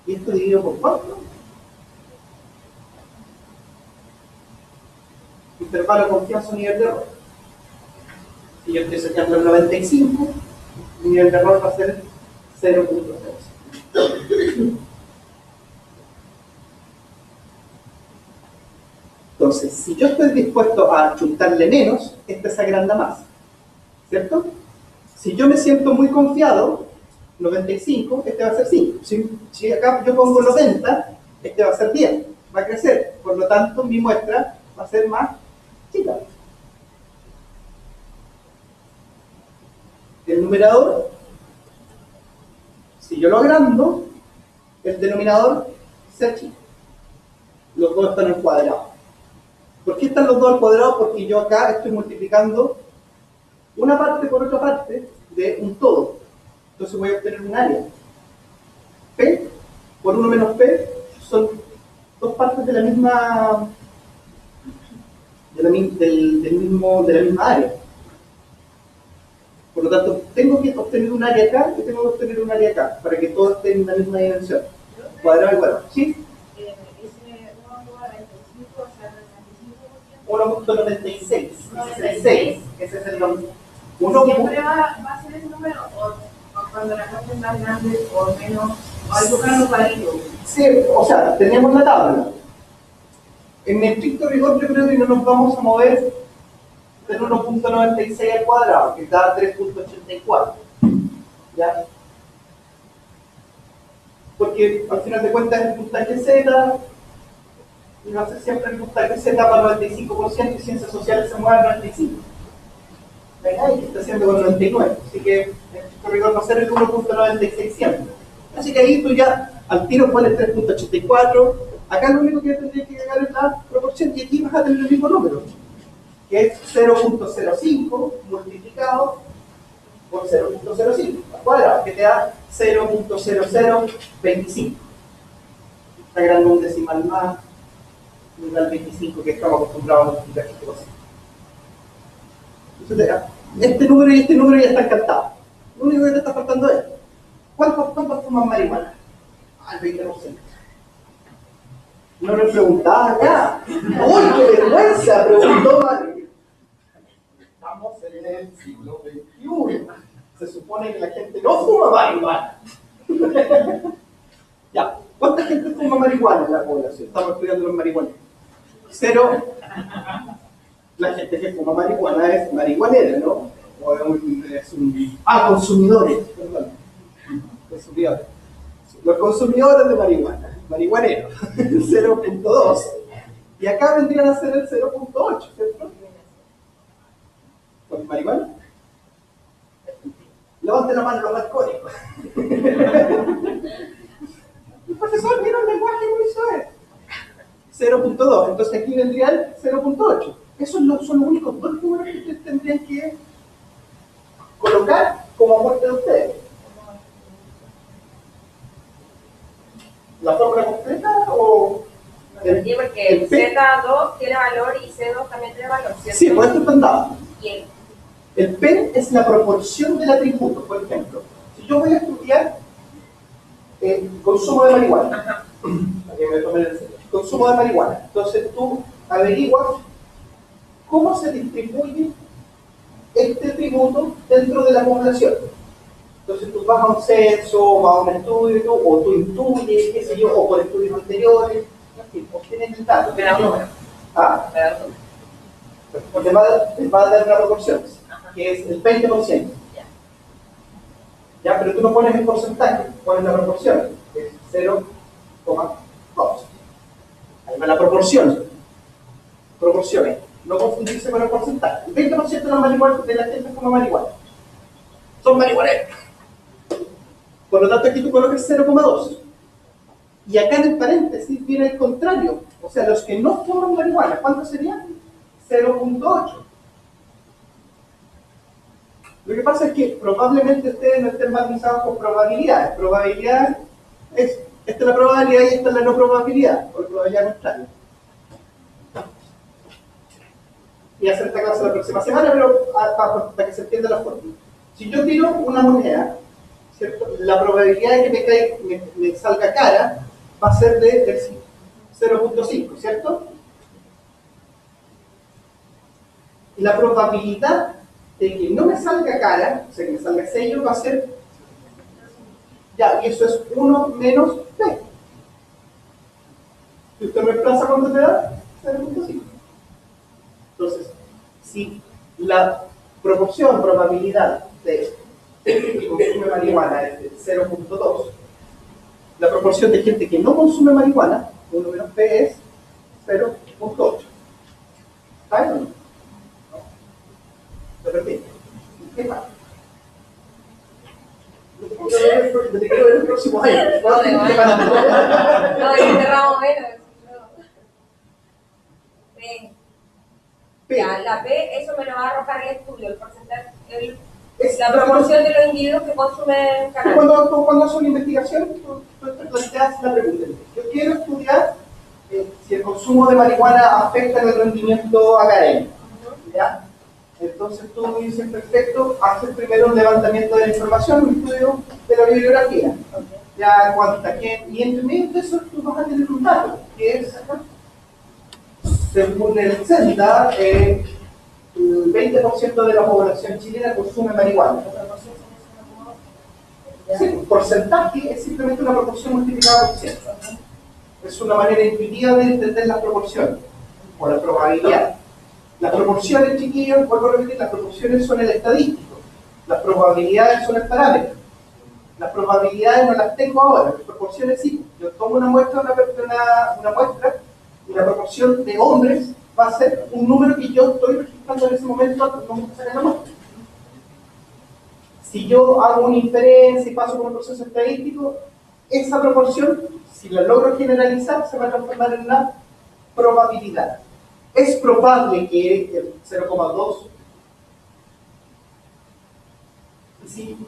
Y esto dividido por 4. Intervalo de confianza, nivel de error. Si yo estoy sacando el 95, mi nivel de error va a ser 0.0. Entonces, si yo estoy dispuesto a chuntarle menos, este se agranda más, ¿cierto? Si yo me siento muy confiado, 95, este va a ser 5. Si acá yo pongo 90, este va a ser 10, va a crecer. Por lo tanto, mi muestra va a ser más chica. El numerador, si yo lo agrando, el denominador se achica. Los dos están al cuadrado. ¿Por qué están los dos al cuadrado? Porque yo acá estoy multiplicando una parte por otra parte de un todo. Entonces voy a obtener un área. P por 1 menos P son dos partes de la misma de la misma área. Por lo tanto, tengo que obtener un área acá y tengo que obtener un área acá, para que todos estén en la misma dimensión. Cuadrado y cuadrado. ¿Sí? Ese 1,95, o sea, 95%. 1.96. 96. Ese es el nombre. ¿Siempre va a ser ese número? ¿O cuando la cosa es más grande o menos? ¿O hay que buscar un cuadrito? Sí, o sea, tenemos la tabla. En estricto rigor yo creo que no nos vamos a mover del 1.96 al cuadrado, que da 3.84. ¿Ya? Porque al final de cuentas el puntaje Z, y va a ser siempre el puntaje Z para el 95% y ciencias sociales se mueve al 95%. Venga, y que está haciendo con 99. Así que en estricto rigor va a ser el 1.96 siempre. Así que ahí tú ya al tiro pones 3.84. Acá lo único que tendría que llegar es la proporción y aquí vas a tener el mismo número, que es 0.05 multiplicado por 0.05 al cuadrado, que te da 0.0025. Está agregando un decimal más, un al 25 que estamos acostumbrados a multiplicar este cosas. Entonces, este número y este número ya están cantados. Lo único que te está faltando es ¿cuántos fuman marihuana? Al 20%. No le preguntaba acá. ¡Uy, qué vergüenza! Preguntó Mario. Estamos en el siglo XXI. Se supone que la gente no fuma marihuana. Ya, ¿cuánta gente fuma marihuana en la población? Estamos estudiando los marihuaneros. 0. La gente que fuma marihuana es marihuanera, ¿no? O es un... consumidores, perdón. Consumidores. Los consumidores de marihuana, marihuaneros, 0.2. Y acá vendrían a ser el 0.8, ¿cierto? ¿Con marihuana? Levanten la mano los alcohólicos. El profesor, ¿vieron el lenguaje muy suave? 0.2, entonces aquí vendría el 0.8. Esos son los únicos dos números que ustedes tendrían que colocar como aporte de ustedes. ¿La fórmula completa o...? Sí, porque el Z2 tiene valor y C2 también tiene valor, ¿cierto? Sí, por esto están dados. Y El P es la proporción del atributo, por ejemplo. Si yo voy a estudiar consumo de marihuana, para que me tomen el serio, consumo de marihuana, entonces tú averiguas cómo se distribuye este atributo dentro de la población. Entonces tú vas a un censo, vas a un estudio, o tú intuyes, qué sé yo, o por estudios anteriores, en fin, obtienes el dato. me da un número. Me da un número. Te va a dar una proporción, que es el 20%. Ya, pero tú no pones el porcentaje, pones la proporción, que es 0,2. Ahí va la proporción. Proporciones. No confundirse con el porcentaje. El 20% de la gente fuma marihuana. Son marihuaneros. Por lo tanto, aquí tú colocas 0,2. Y acá en el paréntesis viene el contrario. O sea, los que no fuman marihuana, ¿cuánto sería? 0.8. Lo que pasa es que probablemente ustedes no estén matizados con probabilidades. Probabilidad es, esta es la probabilidad y esta es la no probabilidad, o la probabilidad contraria. Y hacer esta clase la próxima semana, pero para que se entienda la fórmula. Si yo tiro una moneda, ¿cierto? La probabilidad de que me salga cara va a ser de 0.5, ¿cierto? Y la probabilidad de que no me salga cara, o sea, que me salga sello, va a ser, ya, y eso es 1 menos P. Si usted reemplaza, ¿cuánto te da? 0.5. Entonces, si la probabilidad de que consume marihuana es de 0.2, la proporción de gente que no consume marihuana, 1 menos P, es 0.8. ¿Está bien o no? Repito. ¿Qué pasa? Te quiero ver el próximo año. No, enterramos menos. P. Ya, la P, eso me lo va a arrojar el estudio, el porcentaje, la proporción de los individuos que consumen cannabis. Cuando haces una investigación, tú te planteas la pregunta. Yo quiero estudiar si el consumo de marihuana afecta en el rendimiento académico. ¿Ya? Entonces tú dices, perfecto, haces primero un levantamiento de la información, un estudio de la bibliografía. Ya cuánta gente, y entre medio de eso tú vas a tener un dato, que es, según el CENDA, el 20% de la población chilena consume marihuana. Sí, el porcentaje es simplemente una proporción multiplicada por 100. Es una manera intuitiva de entender las proporciones, o la probabilidad. Las proporciones, chiquillos, vuelvo a repetir, las proporciones son el estadístico. Las probabilidades son el parámetro. Las probabilidades no las tengo ahora, las proporciones sí. Yo tomo una muestra, una muestra, y la proporción de hombres va a ser un número que yo estoy registrando en ese momento al momento de sacar la muestra. Si yo hago una inferencia y paso por un proceso estadístico, esa proporción, si la logro generalizar, se va a transformar en una probabilidad. Es probable que el 0,2, si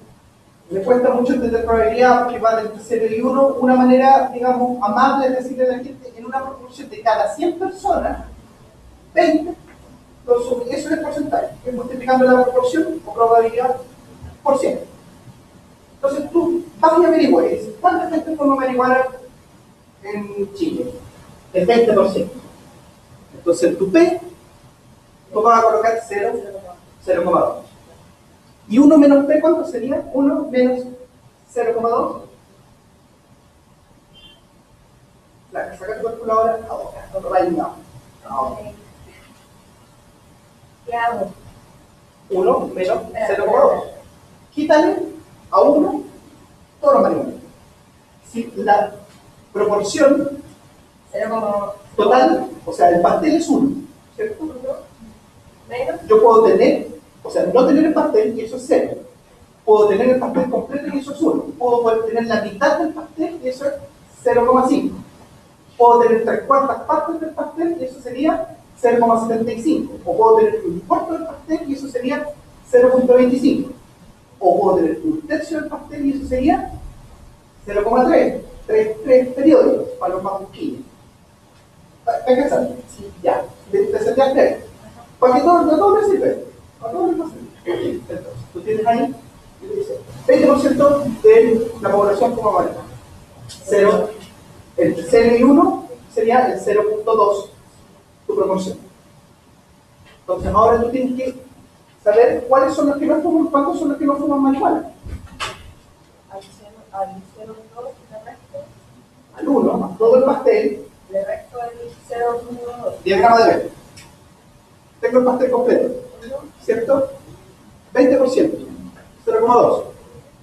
me cuesta mucho entender probabilidad porque va entre 0 y 1, una manera, digamos, amable de decirle a la gente, en una proporción de cada 100 personas, 20 consumen. Eso es el porcentaje, es multiplicando la proporción o probabilidad por 100. Entonces tú vas y averiguas, ¿cuánta gente toma marihuana en Chile? El 20%. Entonces en tu P, tú vas a colocar 0,2. ¿Y 1 menos P cuánto sería? 1 menos 0,2. Claro, saca tu calculadora ahora, no right now. Ahora. ¿Qué hago? 1 menos 0,2. Quítale a 1 todo lo marihuana. Si la proporción total, o sea, el pastel es 1, ¿cierto? ¿Menos? Yo puedo tener, o sea, no tener el pastel y eso es 0. Puedo tener el pastel completo y eso es 1. Puedo tener la mitad del pastel y eso es 0,5. Puedo tener 3/4 partes del pastel y eso sería 0,75. O puedo tener un cuarto del pastel y eso sería 0,25. O puedo tener un tercio del pastel y eso sería 0,3. 3 periodos para los más busquillos. ¿Estás cansado? Sí. Ya. ¿Te sentías? Para que todo te sirve. Para todo te sirve. Entonces, tú tienes ahí, y te dice, 20% de la población como marihuana. 0, entre 0 y 1 sería el 0,2 tu proporción. Entonces ahora tú tienes que saber cuáles son los que no fuman, cuántos son los que no fuman marihuana. Al 0,2 le resto. Al 1, más todo el pastel. Le resto el 0,2. Diagrama de Venn. Tengo el pastel completo, ¿cierto? 20%, 0,2,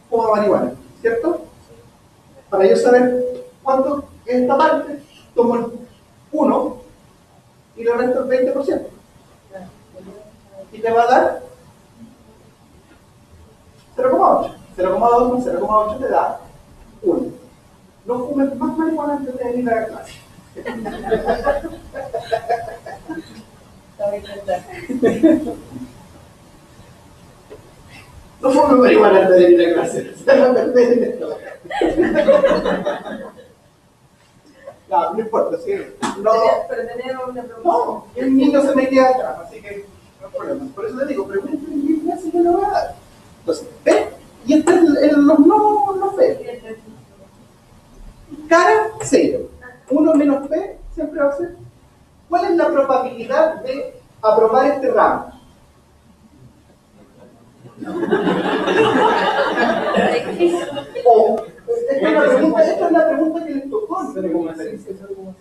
fuma marihuana, ¿cierto? Para yo saber cuánto en esta parte, tomo el 1 y le resto el 20%. Y te va a dar 0,8. 0,2 más 0,8 te da 1. No fumes más marihuana antes de venir a la clase. No fumes marihuana antes de venir a clase. No, no importa, sí. No, Pero tenemos una pregunta. no, el niño se me queda atrás, así que no hay problema. Por eso te digo, pregúntale en qué clase yo lo voy a dar. Entonces, ¿ves? Y este es los no fe. Cara, 0. 1 menos P siempre va a ser. ¿Cuál es la probabilidad de aprobar este ramo? O, esta es una pregunta que les tocó.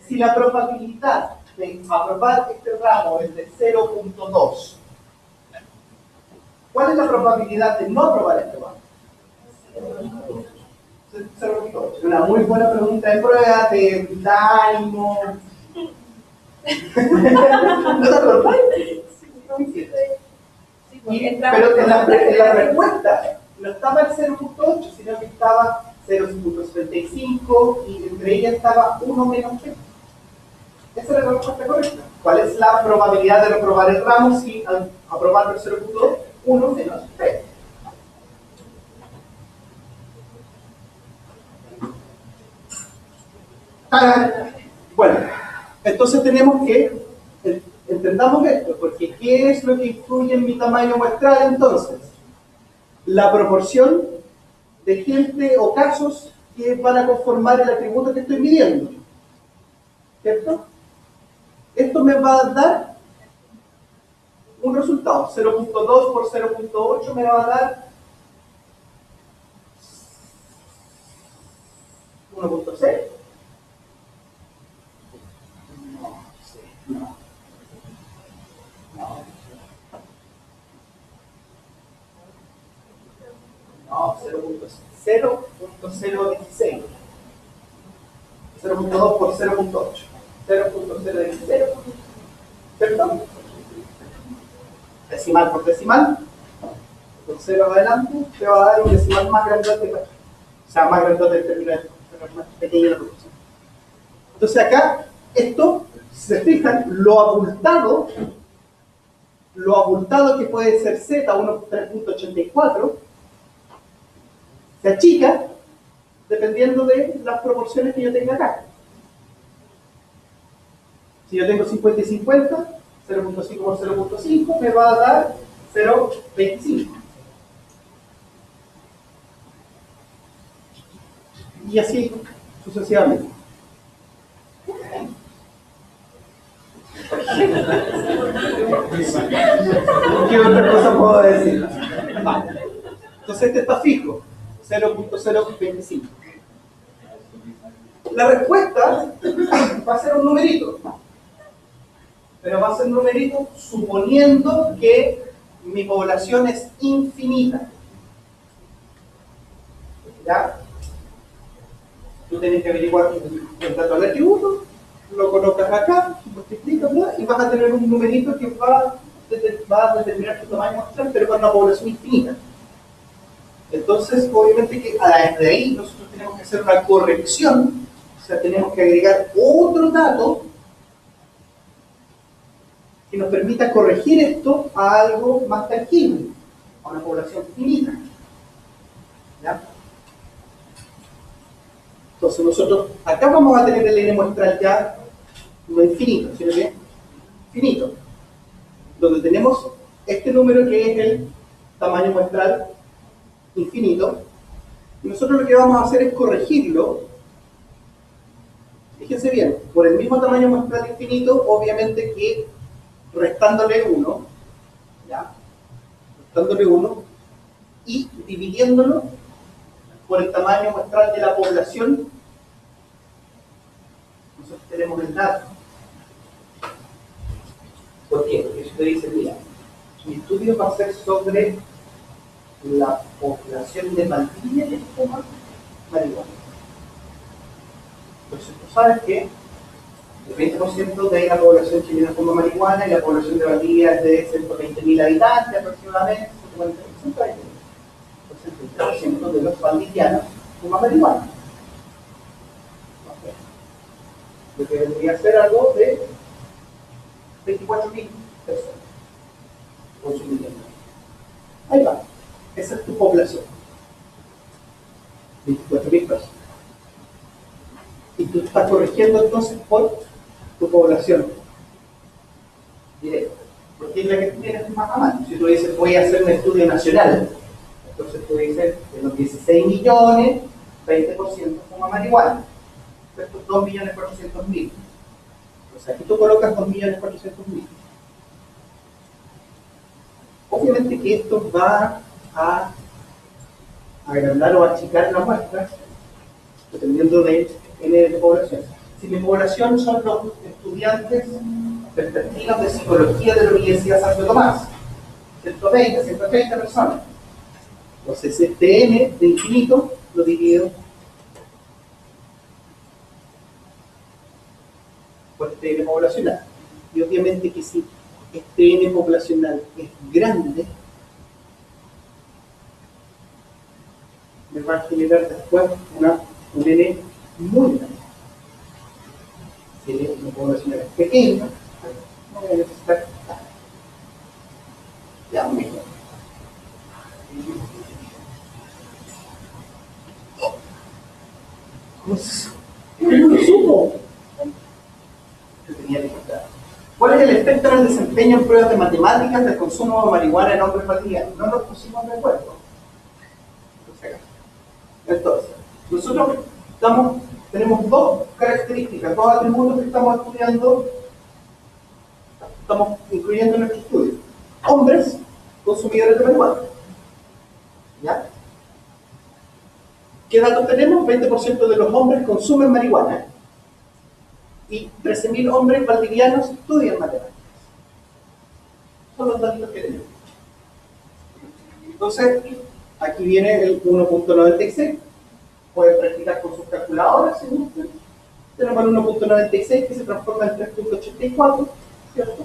Si la probabilidad de aprobar este ramo es de 0,2, ¿cuál es la probabilidad de no aprobar este ramo? 0,8. Una muy buena pregunta de prueba, de ánimo. ¿No te acordás? Pero en la respuesta no estaba el 0,8, sino que estaba 0,75 y entre ellas estaba 1 menos P. Esa era la respuesta correcta. ¿Cuál es la probabilidad de no aprobar el ramo si al aprobar el 0,2, 1 menos P? Bueno, entonces tenemos que entre entendamos esto, porque ¿qué es lo que influye en mi tamaño muestral entonces? La proporción de gente o casos que van a conformar el atributo que estoy midiendo, ¿cierto? Esto me va a dar un resultado, 0.2 por 0.8 me va a dar 1.6. No, 0.016. 0.2 por 0.8. 0.016. ¿Cierto? Decimal por decimal. Con 0 adelante, te va a dar un decimal más grandote. O sea, más grandote en términos de más pequeña la proporción. Entonces acá, esto, si se fijan, lo abultado que puede ser Z, 3.84, se achica dependiendo de las proporciones que yo tenga acá. Si yo tengo 50 y 50, 0.5 por 0.5 me va a dar 0.25. Y así sucesivamente. ¿Qué otra cosa puedo decir? Entonces este está fijo, 0.025. La respuesta va a ser un numerito, pero va a ser un numerito suponiendo que mi población es infinita. ¿Ya? Tú tienes que averiguar el dato del atributo, lo colocas acá, multiplicas, ¿verdad? Y vas a tener un numerito que va a determinar tu tamaño muestral, pero con una población infinita. Entonces, obviamente que de ahí nosotros tenemos que hacer una corrección, o sea, tenemos que agregar otro dato que nos permita corregir esto a algo más tangible, a una población finita. ¿Ya? Entonces nosotros acá vamos a tener el n muestral ya no infinito, sino que finito, donde tenemos este número que es el tamaño muestral infinito, y nosotros lo que vamos a hacer es corregirlo, fíjense bien, por el mismo tamaño muestral infinito, obviamente que restándole 1, ¿ya? Restándole 1 y dividiéndolo por el tamaño muestral de la población, nosotros tenemos el dato. ¿Por qué? Porque si usted dice, mira, mi estudio va a ser sobre la población de Valdivia que fuma marihuana. Entonces tú sabes que el 20% de la población chilena fuma marihuana y la población de Valdivia es de 120.000 habitantes aproximadamente, 140% de los valdivianos fuma marihuana. Okay. Lo que debería ser algo de 24.000 personas consumiendo. Ahí va. Esa es tu población. 24.000 personas. Y tú estás corrigiendo entonces por tu población directa. Porque es la que tú tienes más a mano. Si tú dices, voy a hacer un estudio nacional, entonces tú dices, de los 16 millones, 20% fuma marihuana. Estos 2.400.000. O sea, aquí tú colocas 2.400.000. Obviamente que esto va a agrandar o achicar la muestra dependiendo de N de población. Si mi población son los estudiantes perspectivas de psicología de la Universidad Santo Tomás, 130 personas, entonces este N de infinito lo divido por este N poblacional. Y obviamente que si este N poblacional es grande, me va a generar después un N muy grande. Si el N poblacional es pequeño, no voy a necesitar ya un millón. ¿Cómo es eso? ¿Cómo lo supo? Yo tenía que contar. ¿Cuál es el efecto afectan el desempeño en pruebas de matemáticas del consumo de marihuana en hombres valdivianos. No nos pusimos de acuerdo. Entonces, nosotros tenemos dos características, dos atributos que estamos estudiando, estamos incluyendo en nuestro estudio. Hombres consumidores de marihuana. ¿Ya? ¿Qué datos tenemos? 20% de los hombres consumen marihuana y 13.000 hombres valdivianos estudian matemáticas. Son los datos que tenemos. Entonces, aquí viene el 1.96. Pueden practicar con sus calculadoras si gustan. Tenemos el 1.96 que se transforma en 3.84, ¿cierto?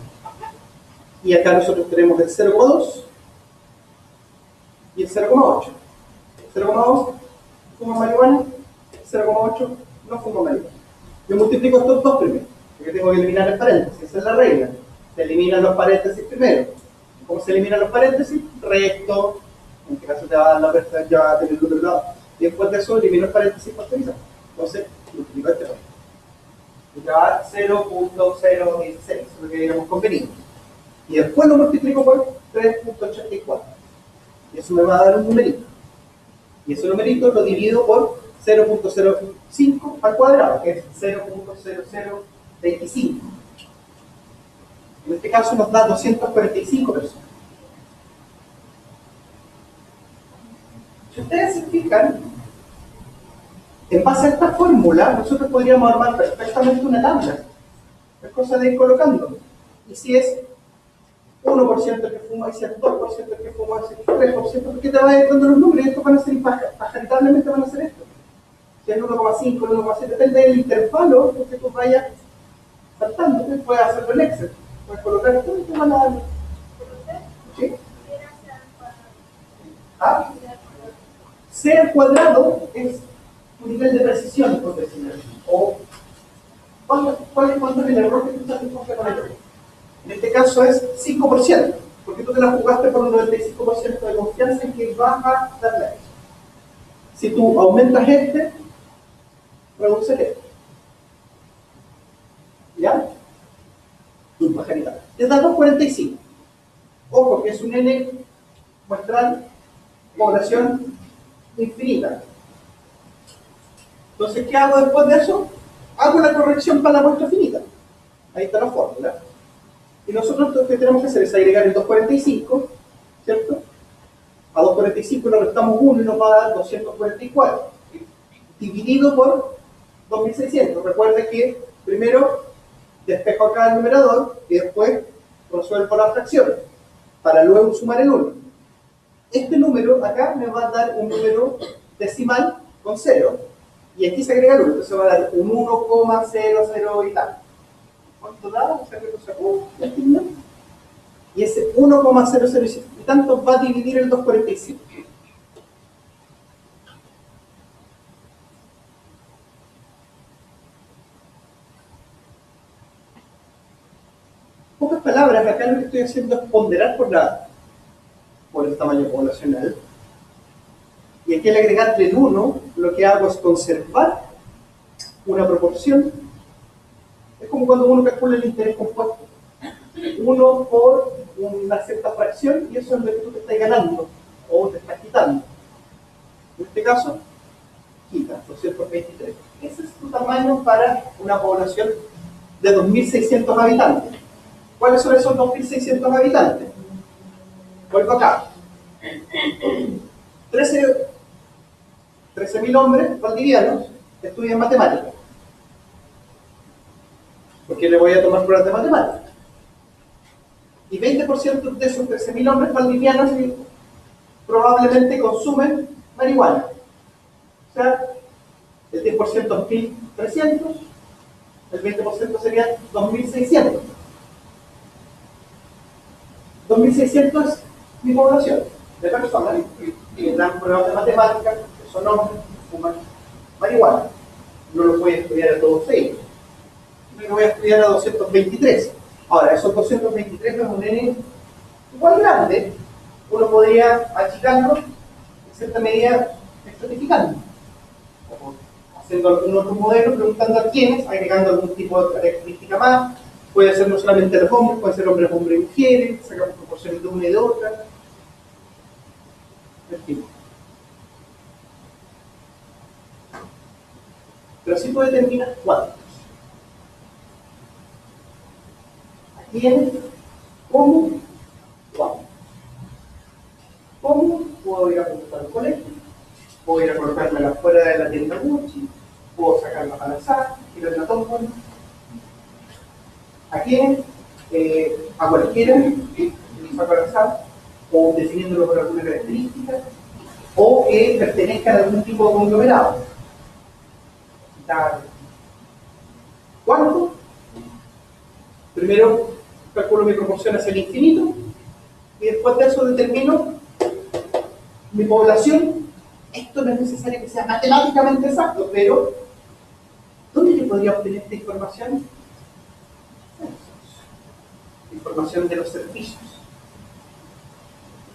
Y acá nosotros tenemos el 0.2 y el 0.8. El 0.2 fuma marihuana, el 0.8 no fuma marihuana. Yo multiplico estos dos primero, porque tengo que eliminar el paréntesis, esa es la regla. Se eliminan los paréntesis primero. ¿Cómo se eliminan los paréntesis? Resto, en este caso te va a dar la respuesta, ya va a tener el otro lado. Y después de eso elimino el paréntesis factorizado. Entonces, multiplico este paréntesis. Y te va a dar 0.016, eso es lo que digamos convenido. Y después lo multiplico por 3.84. Y eso me va a dar un numerito. Y ese numerito lo divido por 0.05 al cuadrado, que es 0.0025. En este caso nos da 245 personas. Si ustedes se fijan, en base a esta fórmula, nosotros podríamos armar perfectamente una tabla. Es cosa de ir colocando. Y si es 1% el que fuma, y si es 2% el que fuma, y si es 3%, porque te va a ir dando los números, y estos van a ser majoritablemente van a ser esto. Si es el 1,5, el 1,7, depende del intervalo que tú vayas saltando. Tú puedes hacerlo en Excel, puedes colocar esto y te van a dar. ¿Sí? ¿Ah? C al cuadrado es un nivel de precisión, por decirlo así. O, ¿cuánto es el error que tú estás dispuesto con el error? En este caso es 5%, porque tú te la jugaste por un 95% de confianza en que vas a darle a eso. Si tú aumentas este, reduces este. ¿Ya? Y bajaría. Te da 245. Ojo, que es un N muestral, población infinita. Entonces, ¿qué hago después de eso? Hago una corrección para la muestra finita. Ahí está la fórmula. Y nosotros lo que tenemos que hacer es agregar el 245, ¿cierto? A 245 le restamos 1 y nos va a dar 244. Dividido por 2600. Recuerda que primero despejo acá el numerador y después resuelvo la fracción para luego sumar el 1. Este número acá me va a dar un número decimal con 0 y aquí se agrega el 1, entonces va a dar un 1,00 y tal. ¿Cuánto da? O sea, que lo sacó, y ese 1,00 y tanto va a dividir el 245. Pocas palabras, acá lo que estoy haciendo es ponderar por el tamaño poblacional. Y aquí al agregarle el 1, lo que hago es conservar una proporción. Es como cuando uno calcula el interés compuesto. 1 por una cierta fracción y eso es lo que tú te estás ganando o te estás quitando. En este caso, quita 200 por 23. Ese es tu tamaño para una población de 2.600 habitantes. ¿Cuáles son esos 2.600 habitantes? Vuelvo acá. 13.000 hombres valdivianos estudian matemáticas. Porque le voy a tomar pruebas de matemáticas. Y 20% de esos 13.000 hombres valdivianos probablemente consumen marihuana. O sea, el 10% es 1.300, el 20% serían 2.600. 2.600 es mi población de personas que dan pruebas de matemáticas, que son hombres, que fuman marihuana. No lo voy a estudiar a todos ellos. Yo voy a estudiar a 223. Ahora, esos 223 es un N igual grande. Uno podría achicarlo en cierta medida estratificando. O haciendo algún otro modelo, preguntando a quiénes, agregando algún tipo de característica más, Puede ser no solamente los hombres, puede ser hombres, hombres y mujeres, sacamos proporciones de una y de otra. En fin. Pero sí puede determinar cuántos. ¿A quién? ¿Cómo? ¿Cuándo? ¿Cómo? Puedo ir a comprar al colegio, puedo ir a colocarme afuera de la tienda Gucci, puedo sacarla al azar, ir a la tómbola. ¿A quién? A cualquiera, lo saco al azar, o definiéndolo por alguna característica, o que pertenezcan a algún tipo de conglomerado. ¿Cuánto? Primero calculo mi proporción hacia el infinito y después de eso determino mi población. Esto no es necesario que sea matemáticamente exacto, pero ¿dónde yo podría obtener esta información? Información de los servicios.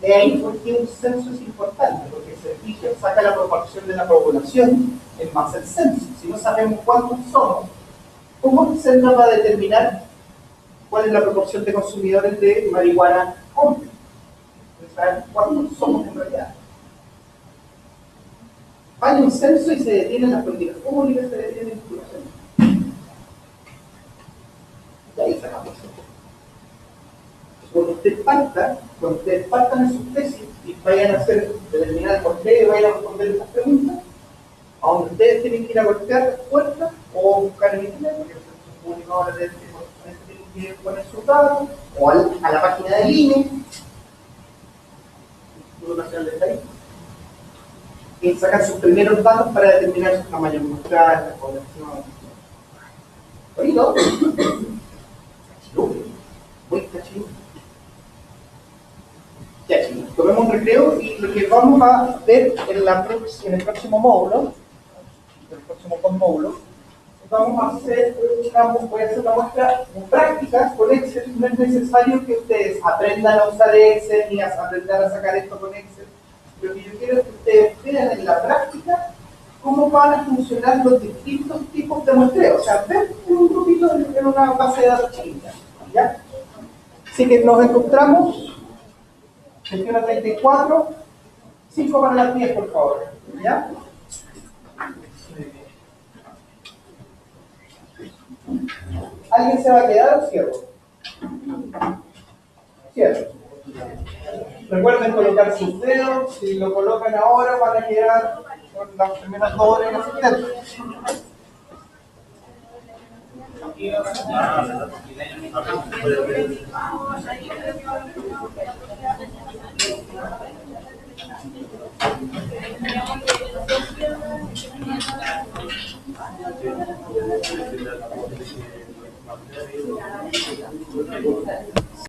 De ahí porque un censo es importante, porque el servicio saca la proporción de la población en base al censo. Si no sabemos cuántos somos, ¿cómo el censo va a determinar cuál es la proporción de consumidores de marihuana hombre? ¿Saben cuántos somos en realidad? Hay un censo y se detienen las políticas públicas, se detienen instituciones. Y ahí sacamos eso. Cuando ustedes partan en sus tesis y vayan a hacer determinadas porqué, vayan a responder estas preguntas, a donde ustedes tienen que ir a golpear las puertas o buscar en internet, porque el censo público ahora tienen que poner sus datos, o a la página del INE, Instituto Nacional de Estadística, y sacar sus primeros datos para determinar sus tamaños muestrales, la población. Bonito, cachiluque, muy cachiluque. Ya chicos, tomemos un recreo y lo que vamos a ver en el próximo módulo, en el próximo módulo, vamos a hacer voy a hacer una muestra de prácticas con Excel. No es necesario que ustedes aprendan a usar Excel ni a aprender a sacar esto con Excel. Lo que yo quiero es que ustedes vean en la práctica cómo van a funcionar los distintos tipos de muestreo. O sea, ven un grupito en una base de datos chiquita, ¿ya? Así que nos encontramos 21:34, 5 para las 10, por favor, ¿ya? ¿Alguien se va a quedar o cierro? Cierro. Recuerden colocar sus dedos, si lo colocan ahora van a quedar con las primeras 2 horas en asistentes.